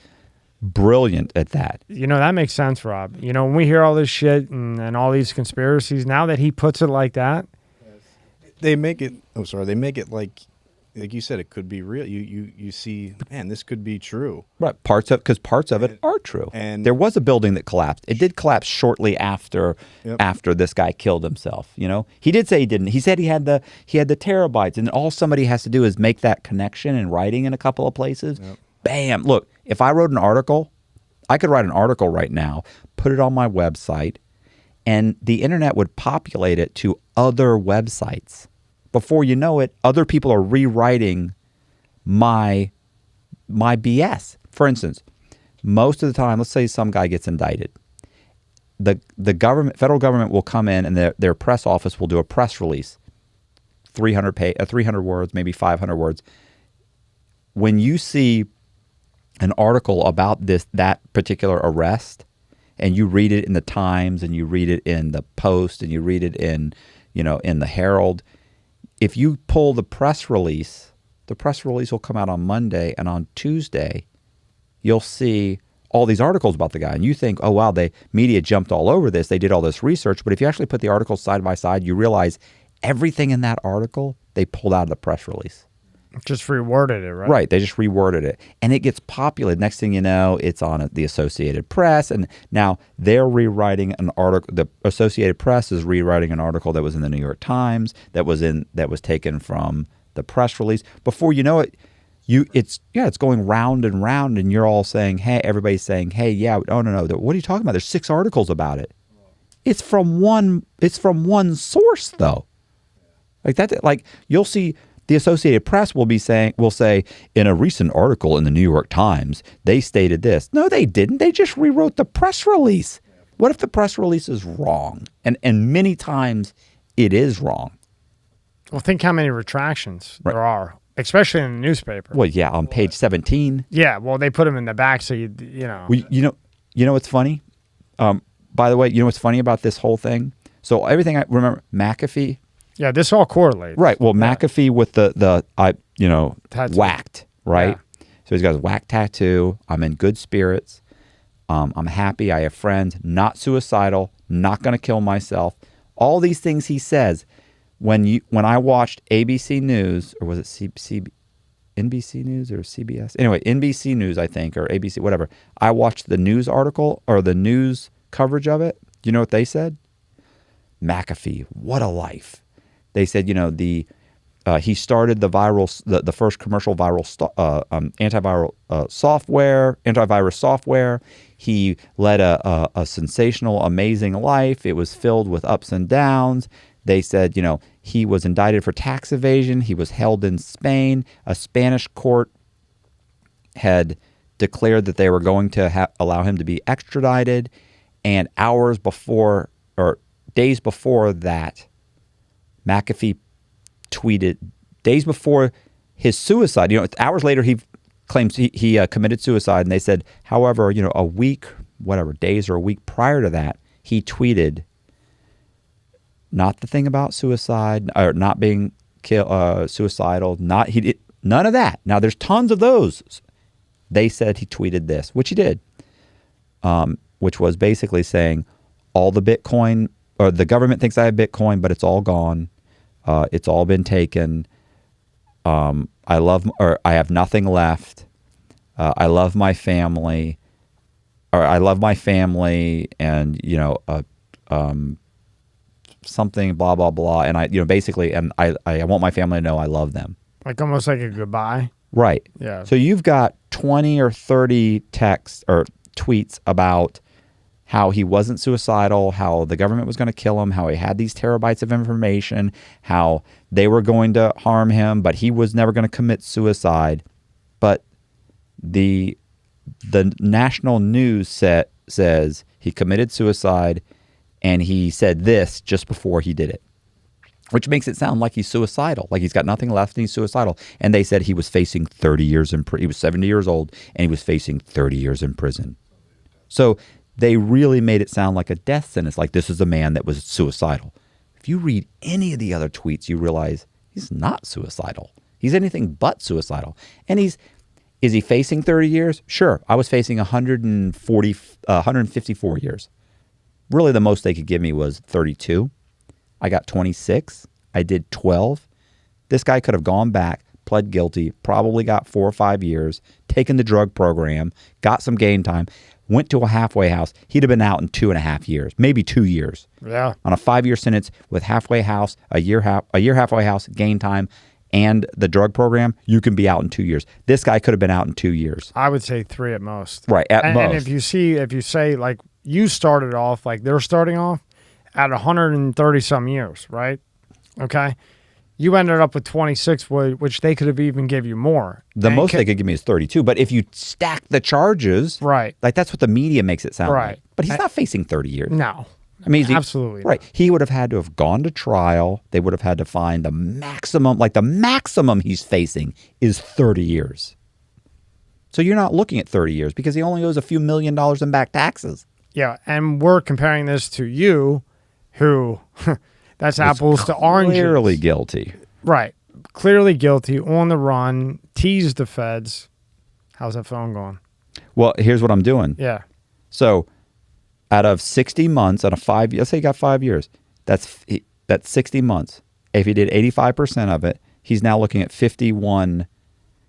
brilliant at that. That makes sense, Rob. When we hear all this shit and all these conspiracies, now that he puts it like that, they make it. Oh, sorry. They make it like you said, it could be real. You see, man, this could be true. Right, parts of it are true. And there was a building that collapsed. It did collapse shortly after this guy killed himself. He did say he didn't. He said he had the terabytes, and all somebody has to do is make that connection in writing in a couple of places. Yep. Bam! Look, if I wrote an article, I could write an article right now, put it on my website, and the internet would populate it to other websites. Before you know it, other people are rewriting my BS. For instance, most of the time, let's say some guy gets indicted. The federal government will come in and their press office will do a press release, 300 words, maybe 500 words. When you see an article about that particular arrest, and you read it in the Times, and you read it in the Post, and you read it in the Herald. If you pull the press release will come out on Monday, and on Tuesday, you'll see all these articles about the guy. And you think, oh, wow, media jumped all over this. They did all this research. But if you actually put the articles side by side, you realize everything in that article, they pulled out of the press release. Just reworded it, right? Right. They just reworded it. And it gets populated. Next thing you know, it's on the Associated Press. And now they're rewriting an article. The Associated Press is rewriting an article that was in the New York Times that was taken from the press release. Before you know it, it's going round and round, and you're all saying, hey, everybody's saying, hey, yeah, oh, no. What are you talking about? There's 6 articles about it. It's from one source, though. Like that, like you'll see. The Associated Press will say, in a recent article in the New York Times, they stated this. No, they didn't. They just rewrote the press release. What if the press release is wrong? And many times it is wrong. Well, think how many retractions there are, especially in the newspaper. Well, yeah, on page 17. Yeah, well, they put them in the back, so you know. Well, you know what's funny? By the way, you know what's funny about this whole thing? So everything I remember, McAfee. Yeah, this all correlates. Right. Well, McAfee with the tattoo. Whacked, right? Yeah. So he's got his whack tattoo. I'm in good spirits. I'm happy. I have friends. Not suicidal. Not going to kill myself. All these things he says. When I watched ABC News, or was it NBC News or CBS? Anyway, NBC News, I think, or ABC, whatever. I watched the news article or the news coverage of it. You know what they said? McAfee, what a life. They said, he started the first commercial antivirus software. He led a sensational, amazing life. It was filled with ups and downs. They said, he was indicted for tax evasion. He was held in Spain. A Spanish court had declared that they were going to allow him to be extradited. And days before that, McAfee tweeted, days before his suicide, hours later he claims he committed suicide, and they said, however, a week, days or a week prior to that, he tweeted, not the thing about suicide or not being suicidal, none of that. Now there's tons of those. They said he tweeted this, which he did, which was basically saying all the Bitcoin, or the government thinks I have Bitcoin, but it's all gone. It's all been taken. I have nothing left. I love my family, and something blah blah blah. And I basically, and I want my family to know I love them. Like almost like a goodbye. Right. Yeah. So you've got 20 or 30 texts or tweets about how he wasn't suicidal, how the government was going to kill him, how he had these terabytes of information, how they were going to harm him, but he was never going to commit suicide. But the national news says he committed suicide, and he said this just before he did it, which makes it sound like he's suicidal, like he's got nothing left and he's suicidal. And they said he was facing 30 years in prison. He was 70 years old, and he was facing 30 years in prison. So they really made it sound like a death sentence, like this is a man that was suicidal. If you read any of the other tweets, you realize he's not suicidal. He's anything but suicidal. And Is he facing 30 years? Sure. I was facing 154 years. Really, the most they could give me was 32. I got 26. I did 12. This guy could have gone back, pled guilty, probably got 4 or 5 years, taken the drug program, got some gain time, went to a halfway house. He'd have been out in 2.5 years, maybe 2 years. Yeah. On a 5-year sentence with halfway house, a year halfway house, gain time, and the drug program, you can be out in 2 years. This guy could have been out in 2 years. I would say 3 at most. Right, at most. And if you say like you started off, like they're starting off at 130 some years, right? Okay. You ended up with 26, which they could have even give you more. The most they could give me is 32. But if you stack the charges, right, like that's what the media makes it sound right. like. But he's not facing 30 years. No. I mean, absolutely right. Not. He would have had to have gone to trial. They would have had to find the maximum, like the maximum he's facing is 30 years. So you're not looking at 30 years because he only owes a few $1 million in back taxes. Yeah, and we're comparing this to you, who that's apples to oranges. Clearly guilty. Right. Clearly guilty, on the run, teased the feds. How's that phone going? Well, here's what I'm doing. Yeah. So out of 60 months, out of 5 years, let's say he got 5 years, that's 60 months. If he did 85% of it, he's now looking at 51.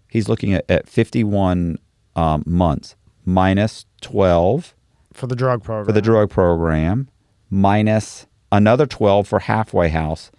He's looking at 51 months minus 12 for the drug program. For the drug program, minus another 12 for halfway house.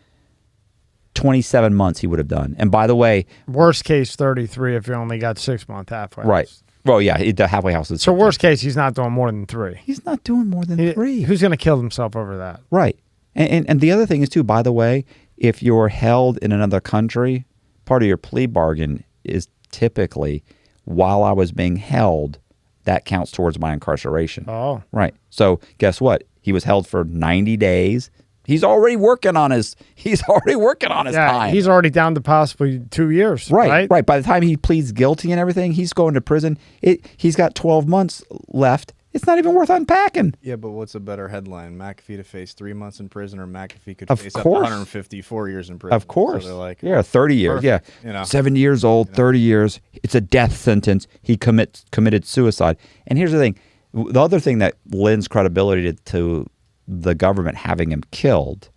27 months he would have done. And by the way, worst case 33 if you only got 6 month halfway right. house. Well, yeah, the halfway house is. So worst case, he's not doing more than 3. He's not doing more than 3. Who's going to kill himself over that? Right. And the other thing is too, by the way, if you're held in another country, part of your plea bargain is typically while I was being held, that counts towards my incarceration. Oh. Right. So guess what? He was held for 90 days. He's already working on his time. He's already down to possibly 2 years. Right. By the time he pleads guilty and everything, he's going to prison. He's got 12 months left. It's not even worth unpacking. Yeah, but what's a better headline? McAfee to face 3 months in prison, or McAfee could face up to 154 years in prison? Of course. So they're like, 30 years. Perfect. Yeah. 7 years old, 30 years. It's a death sentence. He committed suicide. And here's the thing. The other thing that lends credibility to the government having him killed,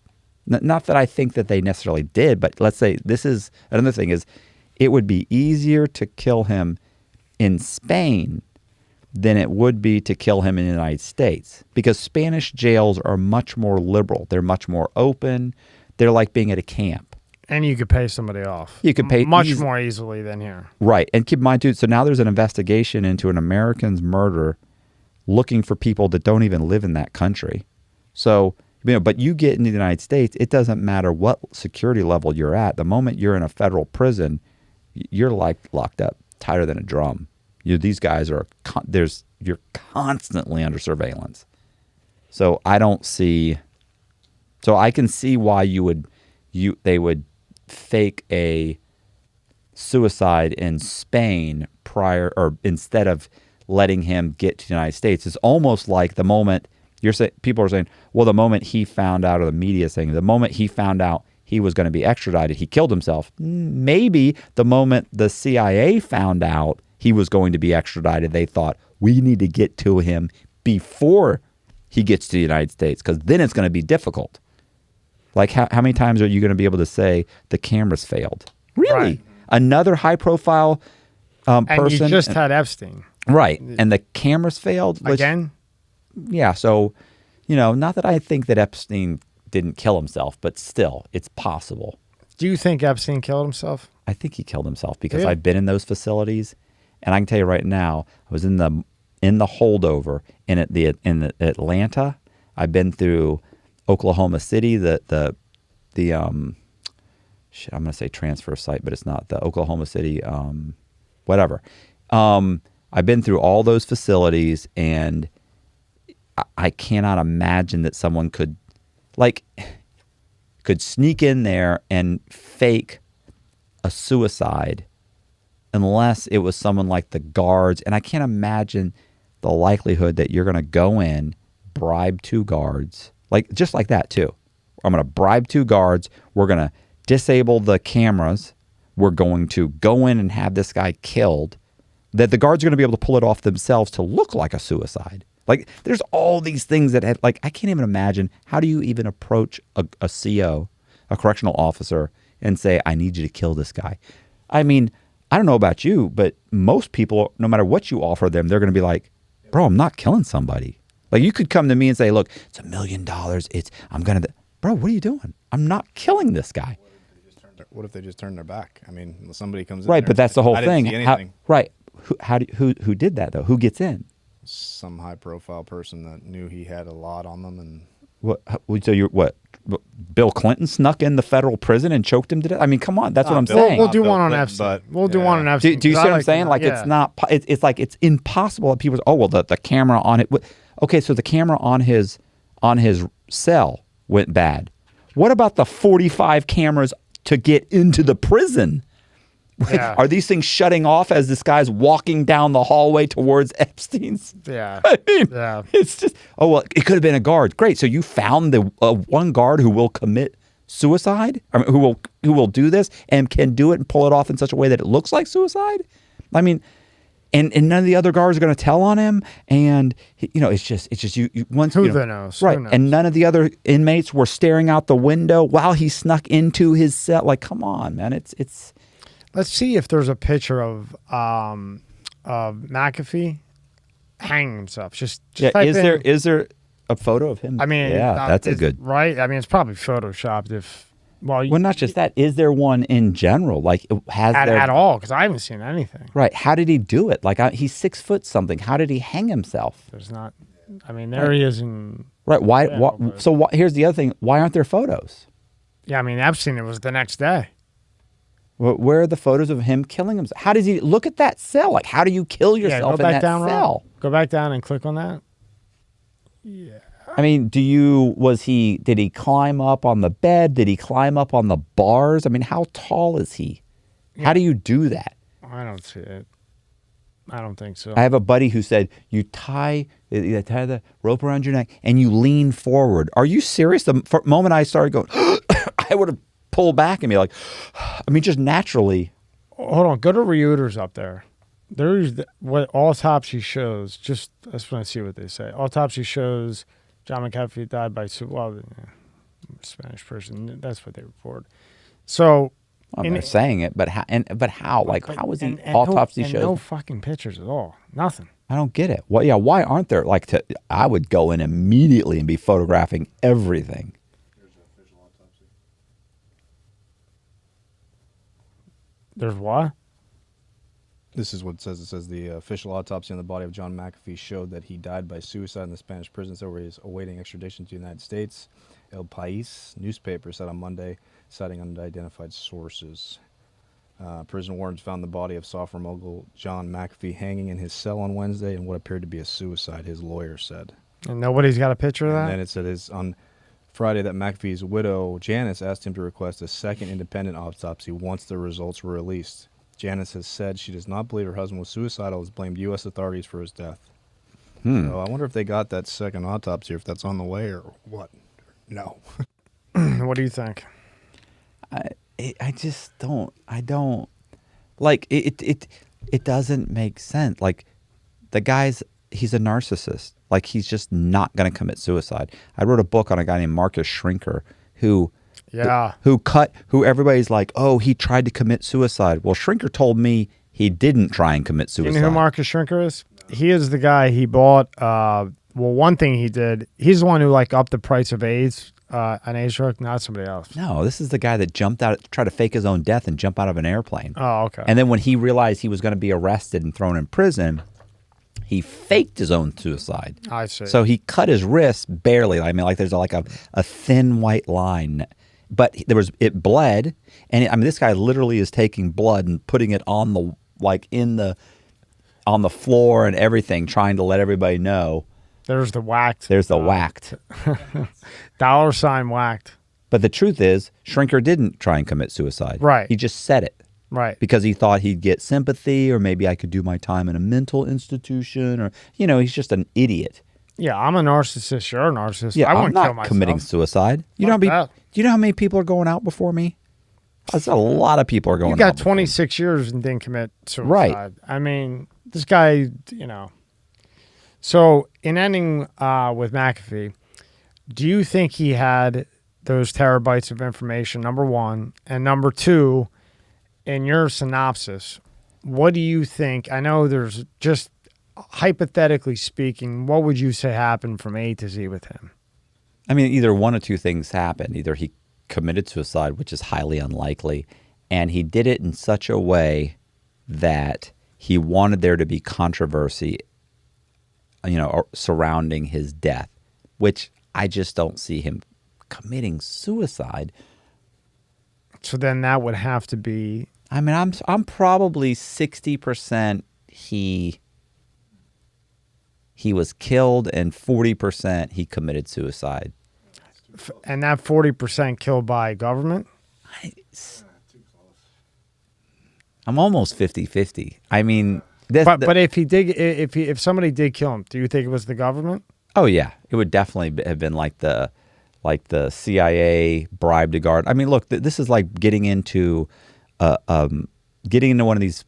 not that I think that they necessarily did, but let's say this is another thing, is it would be easier to kill him in Spain than it would be to kill him in the United States, because Spanish jails are much more liberal. They're much more open. They're like being at a camp. And you could pay somebody off. You could pay much more easily than here. Right. And keep in mind, too, so now there's an investigation into an American's murder looking for people that don't even live in that country. So, but you get into the United States, it doesn't matter what security level you're at. The moment you're in a federal prison, you're like locked up, tighter than a drum. These guys are, you're constantly under surveillance. So I can see why they would fake a suicide in Spain instead of letting him get to the United States. It's almost like the moment people are saying, well, the moment he found out, or the media is saying, the moment he found out he was going to be extradited, he killed himself. Maybe the moment the CIA found out he was going to be extradited, they thought, we need to get to him before he gets to the United States, because then it's going to be difficult. Like, how many times are you going to be able to say the cameras failed? Really? Right. Another high-profile person. And you just had Epstein. Right. And the cameras failed. Again? Yeah. So, not that I think that Epstein didn't kill himself, but still, it's possible. Do you think Epstein killed himself? I think he killed himself because I've been in those facilities, and I can tell you right now, I was in the holdover in Atlanta. I've been through Oklahoma City, I'm going to say transfer site, but it's not, the Oklahoma City, whatever. I've been through all those facilities, and I cannot imagine that someone could sneak in there and fake a suicide unless it was someone like the guards. And I can't imagine the likelihood that you're going to go in, bribe 2 guards, just like that too. I'm going to bribe 2 guards. We're going to disable the cameras. We're going to go in and have this guy killed. that the guards are going to be able to pull it off themselves to look like a suicide. Like, there's all these things that have, like, I can't even imagine, how do you even approach a CO, a correctional officer, and say, I need you to kill this guy? I mean, I don't know about you, but most people, no matter what you offer them, they're going to be like, bro, I'm not killing somebody. Like, you could come to me and say, look, it's $1 million. Bro, what are you doing? I'm not killing this guy. What if they just turn their back? I mean, somebody comes in Right, there but that's the whole I didn't thing. see anything. Right. Who did that, though? Who gets in? Some high-profile person that knew he had a lot on them, and So you're what? Bill Clinton snuck in the federal prison and choked him to death? I mean, come on. That's what I'm saying. We'll do Bill one on Clinton, Epstein. but- We'll do yeah. one on Epstein. Do you see 'cause I what I'm like saying? that. Like, Yeah. it's not. It's like it's impossible that people. Oh well, the camera on it. Okay, so the camera on his cell went bad. What about the 45 cameras to get into the prison? Yeah. Are these things shutting off as this guy's walking down the hallway towards Epstein's? Yeah. I mean, Yeah. it's just, oh, well, it could have been a guard. Great. So you found the one guard who will commit suicide, I mean, who will do this and can do it and pull it off in such a way that it looks like suicide? I mean, and none of the other guards are going to tell on him. And, it's just you once, Who knows? right. Who knows? And none of the other inmates were staring out the window while he snuck into his cell. Like, come on, man. It's. Let's see if there's a picture of McAfee hanging himself. Just type Is in, there a photo of him? I mean, yeah, that's a it's- good. right. I mean, it's probably photoshopped. Well, not just that. Is there one in general? Like, at all, because I haven't seen anything. Right. How did he do it? Like, he's 6 foot something. How did he hang himself? There's not. I mean, there he is in. Right. Why? Yeah, Here's the other thing. Why aren't there photos? Yeah, I mean, Epstein. It was the next day. Where are the photos of him killing himself? How does he look at that cell? Like, how do you kill Yeah, yourself go in back that down. Rob. cell? Go back down and click on that. Yeah. I mean, did he climb up on the bed? Did he climb up on the bars? I mean, how tall is he? Yeah. How do you do that? I don't see it. I don't think so. I have a buddy who said you tie the rope around your neck and you lean forward. Are you serious? The moment I started going, I would have pulled back and be like, I mean, just naturally. Hold on. Go to Reuters up there. There's what autopsy shows. Just I just want to see what they say. Autopsy shows John McAfee died by Spanish person. That's what they report. So I'm not saying it, but how? Like, how was he? Autopsy shows. No fucking pictures at all. Nothing. I don't get it. Well, yeah. Why aren't there? Like, I would go in immediately and be photographing everything. There's what? this is what it says. It says the official autopsy on the body of John McAfee showed that he died by suicide in the Spanish prison where he is awaiting extradition to the United States. El País newspaper said on Monday, citing unidentified sources. Prison wardens found the body of software mogul John McAfee hanging in his cell on Wednesday in what appeared to be a suicide, his lawyer said. And nobody's got a picture of that? And then it said on Friday that McAfee's widow, Janice, asked him to request a second independent autopsy once the results were released. Janice has said she does not believe her husband was suicidal, has blamed U.S. authorities for his death. So I wonder if they got that second autopsy, or if that's on the way, or what. No. What do you think? I just don't. I don't like it. It doesn't make sense. Like the he's a narcissist. Like he's just not going to commit suicide. I wrote a book on a guy named Marcus Schrinker who everybody's like, oh, he tried to commit suicide. Well, Schrinker told me he didn't try and commit suicide. You know who Marcus Schrinker is? He is the guy he bought. One thing he did, he's the one who upped the price of AIDS, an AIDS drug, not somebody else. No, this is the guy that tried to fake his own death and jump out of an airplane. Oh, okay. And then when he realized he was going to be arrested and thrown in prison, he faked his own suicide. I see. So he cut his wrist barely. I mean, like there's a thin white line, but it bled, and this guy literally is taking blood and putting it on the floor and everything, trying to let everybody know. There's the whacked. There's the whacked. $ whacked. But the truth is, Schrinker didn't try and commit suicide. Right. He just said it. Right. Because he thought he'd get sympathy, or maybe I could do my time in a mental institution, or, he's just an idiot. Yeah, I'm a narcissist. You're a narcissist. Yeah, I I'm wouldn't kill not myself. committing suicide. Do you know how many people are going out before me? That's a lot of people are going. You got out before. 26 years and didn't commit suicide. Right. I mean, this guy, you know. So in ending with McAfee, do you think he had those terabytes of information, number one? And number two, in your synopsis, what do you think? I know there's just hypothetically speaking, what would you say happened from A to Z with him? I mean, either one or two things happened. Either he committed suicide, which is highly unlikely, and he did it in such a way that he wanted there to be controversy, surrounding his death, which I just don't see him committing suicide. So then that would have to be. I mean, I'm probably 60% he was killed and 40% he committed suicide. And that 40% killed by government? I'm almost 50-50. I mean, but if somebody did kill him, do you think it was the government? Oh yeah, it would definitely have been like the CIA bribed a guard. I mean, look, this is like getting into one of these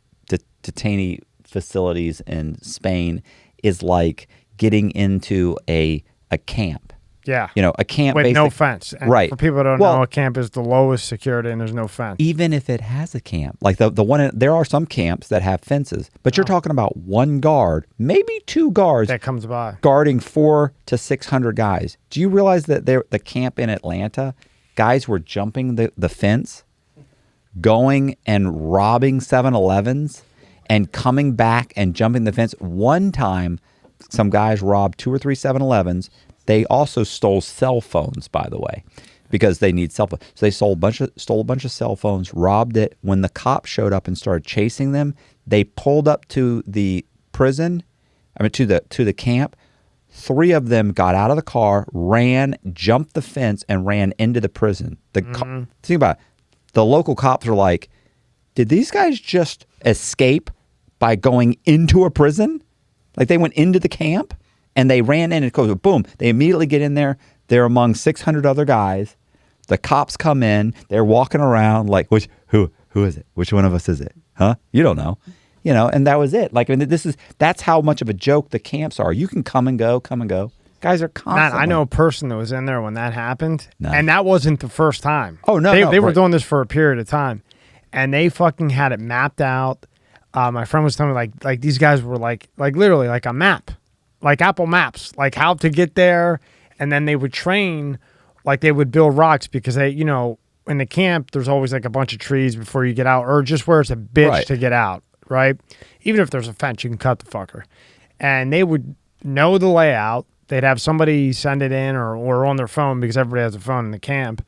detainee facilities in Spain is like getting into a camp. Yeah. A camp with no fence. And right. For people that don't know, a camp is the lowest security and there's no fence. Even if it has a camp, like the one, there are some camps that have fences, but you're talking about one guard, maybe two guards that comes by guarding 400 to 600 guys. Do you realize that the camp in Atlanta, guys were jumping the fence, going and robbing 7-Elevens and coming back and jumping the fence? One time, some guys robbed 2 or 3 7-Elevens. They also stole cell phones, by the way, because they need cell phones. So they stole a bunch of cell phones, robbed it. When the cops showed up and started chasing them, they pulled up to the prison, to the camp. 3 of them got out of the car, ran, jumped the fence, and ran into the prison. Think about it. The local cops are like, did these guys just escape by going into a prison? Like they went into the camp? And they ran in and goes, boom. They immediately get in there. They're among 600 other guys. The cops come in. They're walking around like, who is it? Which one of us is it? Huh? You don't know. And that was it. Like, that's how much of a joke the camps are. You can come and go. Guys are constantly. Man, I know a person that was in there when that happened. No. And that wasn't the first time. Oh, no. They were doing this for a period of time. And they fucking had it mapped out. My friend was telling me like these guys were like literally like a map. Like Apple Maps, like how to get there. And then they would train, like they would build rocks because they, in the camp, there's always like a bunch of trees before you get out or just where it's a bitch to get out, right? Even if there's a fence, you can cut the fucker. And they would know the layout. They'd have somebody send it in or on their phone because everybody has a phone in the camp.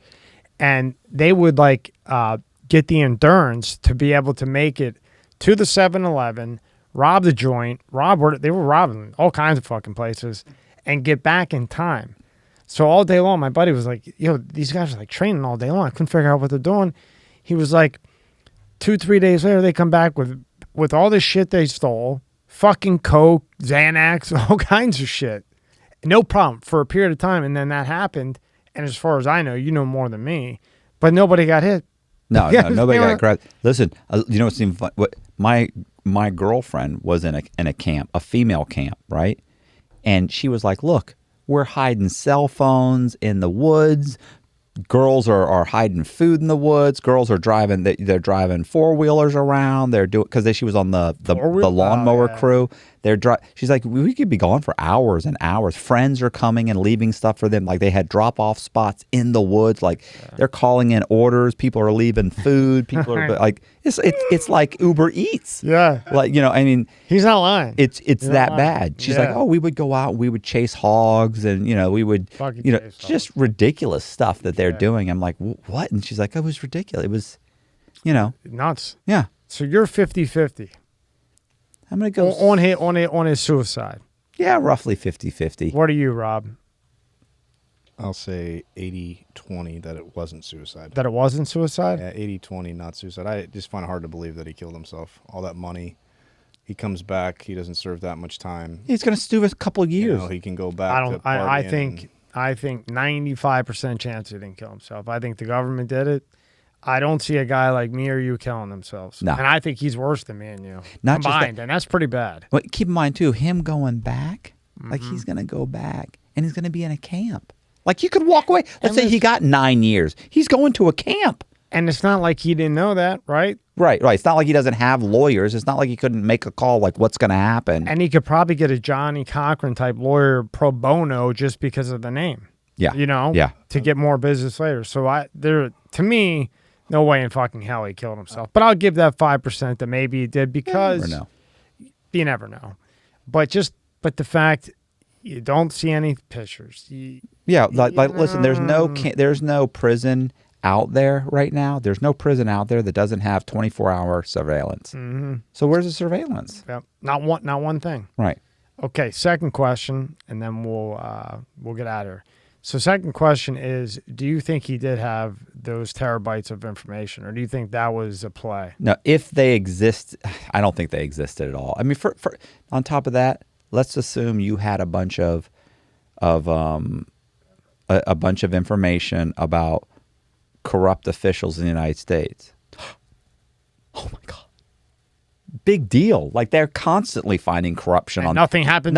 And they would get the endurance to be able to make it to the 7-Eleven, rob the joint, they were robbing all kinds of fucking places, and get back in time. So all day long, my buddy was like, these guys are like training all day long. I couldn't figure out what they're doing. He was like, 2-3 days later, they come back with all this shit they stole, fucking coke, Xanax, all kinds of shit. No problem for a period of time. And then that happened. And as far as I know, you know more than me, but nobody got hit. No, nobody got grabbed. Listen, what's even fun? My girlfriend was in a camp, a female camp, right? And she was like, look, we're hiding cell phones in the woods. Girls are hiding food in the woods. Girls are driving, they're driving 4-wheelers around. They're doing, because she was on the lawnmower crew. She's like, we could be gone for hours and hours. Friends are coming and leaving stuff for them. Like they had drop-off spots in the woods. Like they're calling in orders. People are leaving food. People are like, it's like Uber Eats. Yeah. Like, I mean. He's not lying. It's that bad. She's like, oh, we would go out. We would chase hogs and, we would, just ridiculous stuff that they're doing. I'm like, what? And she's like, it was ridiculous. It was, nuts. Yeah. So you're 50-50. I'm going to go on his suicide. Yeah, roughly 50-50. What are you, Rob? I'll say 80-20 that it wasn't suicide. That it wasn't suicide? Yeah, 80-20 not suicide. I just find it hard to believe that he killed himself. All that money. He comes back. He doesn't serve that much time. He's going to do a couple of years. He can go back. I think 95% chance he didn't kill himself. I think the government did it. I don't see a guy like me or you killing themselves. No. And I think he's worse than me and you. Not just combined, and that's pretty bad. But keep in mind, too, him going back, like he's going to go back and he's going to be in a camp. Like you could walk away. Let's say he got 9 years. He's going to a camp. And it's not like he didn't know that, right? Right. It's not like he doesn't have lawyers. It's not like he couldn't make a call like what's going to happen. And he could probably get a Johnny Cochran type lawyer pro bono just because of the name. Yeah. You know? Yeah. To get more business later. So to me, no way in fucking hell he killed himself. But I'll give that 5% that maybe he did because you never know. But the fact you don't see any pictures. Listen, there's no prison out there right now. There's no prison out there that doesn't have 24-hour surveillance. Mm-hmm. So where's the surveillance? Yep. Not one thing. Right. Okay, second question, and then we'll get out of here. So second question is, do you think he did have those terabytes of information, or do you think that was a play? No, if they exist, I don't think they existed at all. I mean, for on top of that, let's assume you had a bunch of information about corrupt officials in the United States. Oh my God. Big deal. Like they're constantly finding corruption and nothing happens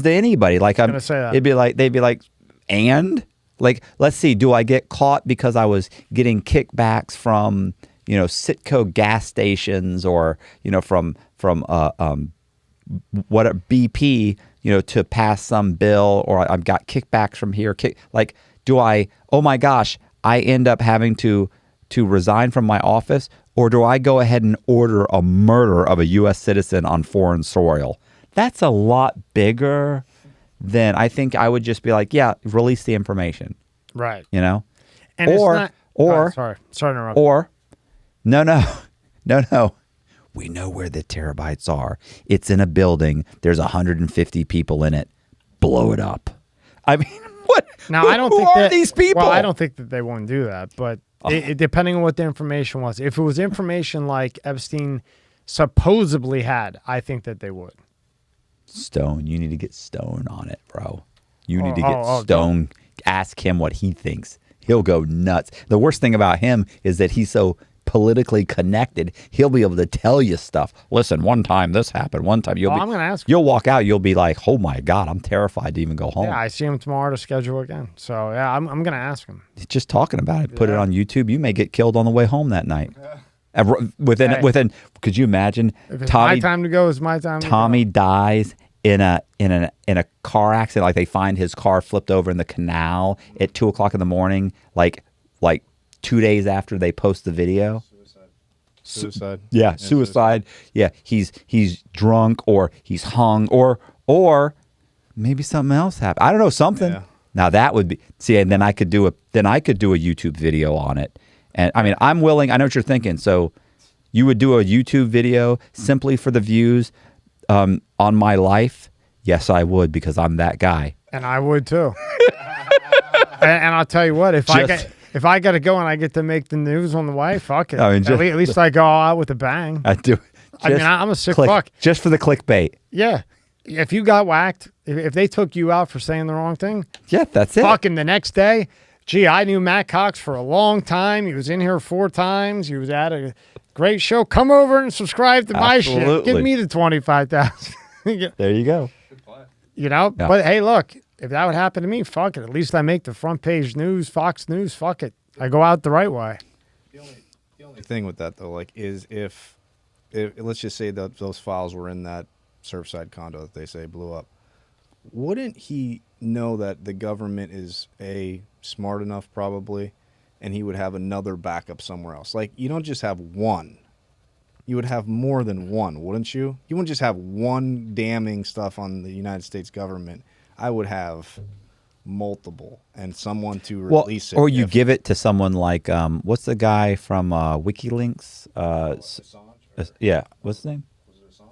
to anybody. Like I'm gonna say that. They'd be like, and like, let's see, do I get caught because I was getting kickbacks from, Citgo gas stations or, from BP, to pass some bill, or I've got kickbacks from here. Do I, oh my gosh, I end up having to resign from my office, or do I go ahead and order a murder of a U.S. citizen on foreign soil? That's a lot bigger than I think I would just be like, yeah, release the information. Right. And sorry to interrupt. Or, no. We know where the terabytes are. It's in a building. There's 150 people in it. Blow it up. I mean, what? Now, I don't think who are these people? Well, I don't think that they wouldn't do that, but depending on what the information was. If it was information like Epstein supposedly had, I think that they would. Stone, you need to get Stone on it, bro. You need to get Stone. Ask him what he thinks. He'll go nuts. The worst thing about him is that he's so politically connected. He'll be able to tell you stuff. Listen, one time this happened. One time I'm going to ask him. You'll walk out. You'll be like, oh my God, I'm terrified to even go home. Yeah, I see him tomorrow to schedule again. So yeah, I'm going to ask him. Just talking about it. Put it on YouTube. You may get killed on the way home that night. Within, could you imagine? If it's my time to go, it's my time. Tommy dies in a car accident. Like they find his car flipped over in the canal at 2:00 in the morning. Like 2 days after they post the video. Suicide. Yeah, suicide. Yeah, he's drunk or he's hung or maybe something else happened. I don't know, something. Yeah. Now that would be and then I could do a YouTube video on it. And I mean, I'm willing. I know what you're thinking. So you would do a YouTube video simply for the views on my life? Yes, I would, because I'm that guy. And I would too. and I'll tell you what, if I got to go and I get to make the news on the way, fuck it. I mean, at least I go out with a bang. I do. I'm a sick fuck. Just for the clickbait. Yeah. If you got whacked, if they took you out for saying the wrong thing, yeah, that's it. Fucking the next day, gee, I knew Matt Cox for a long time. He was in here 4 times. He was at a great show. Come over and subscribe to my shit. Give me the 25,000. There you go. Yeah. But hey, look, if that would happen to me, fuck it. At least I make the front page news, Fox News. Fuck it. I go out the right way. The only thing with that though, is if let's just say that those files were in that Surfside condo that they say blew up, wouldn't he know that the government is smart enough probably, and he would have another backup somewhere else? Like, you don't just have one. You would have more than one, wouldn't you? You wouldn't just have one damning stuff on the United States government. I would have multiple and someone to release it. Or you give it to someone like, what's the guy from WikiLeaks? Assange? Yeah, what's his name? Was it Assange?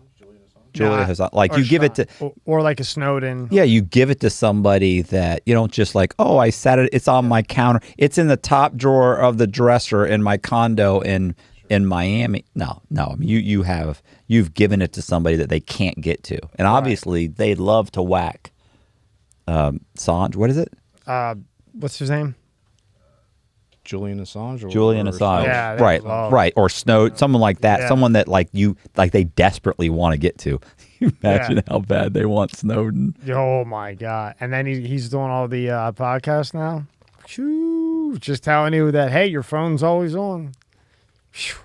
Julian Assange. Like you give it to, or like a Snowden. Yeah, you give it to somebody that you don't just like. Oh, I sat it. It's on my counter. It's in the top drawer of the dresser in my condo in Miami. No. I mean, you've given it to somebody that they can't get to, and obviously they'd love to whack Assange. What is it? What's his name? Julian Assange. Julian or Assange, Yeah, they right, love- right, or Snowden, someone like that, Yeah. someone that like they desperately want to get to. Imagine how bad they want Snowden. Oh my god! And then he's doing all the podcasts now. Phew, just telling you that hey, your phone's always on. Phew.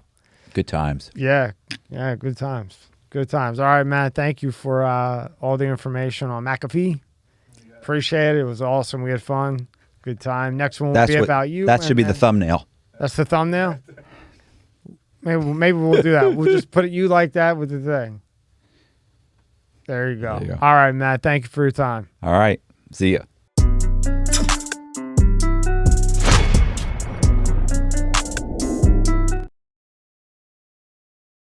Good times. Yeah, good times. Good times. All right, man. Thank you for all the information on McAfee. Appreciate it. It was awesome. We had fun. Good time. Next one will be about you. That should be the and thumbnail. That's the thumbnail. Maybe we'll do that. We'll just put it you like that with the thing. There you go. There you go. All right, Matt. Thank you for your time. All right. See ya.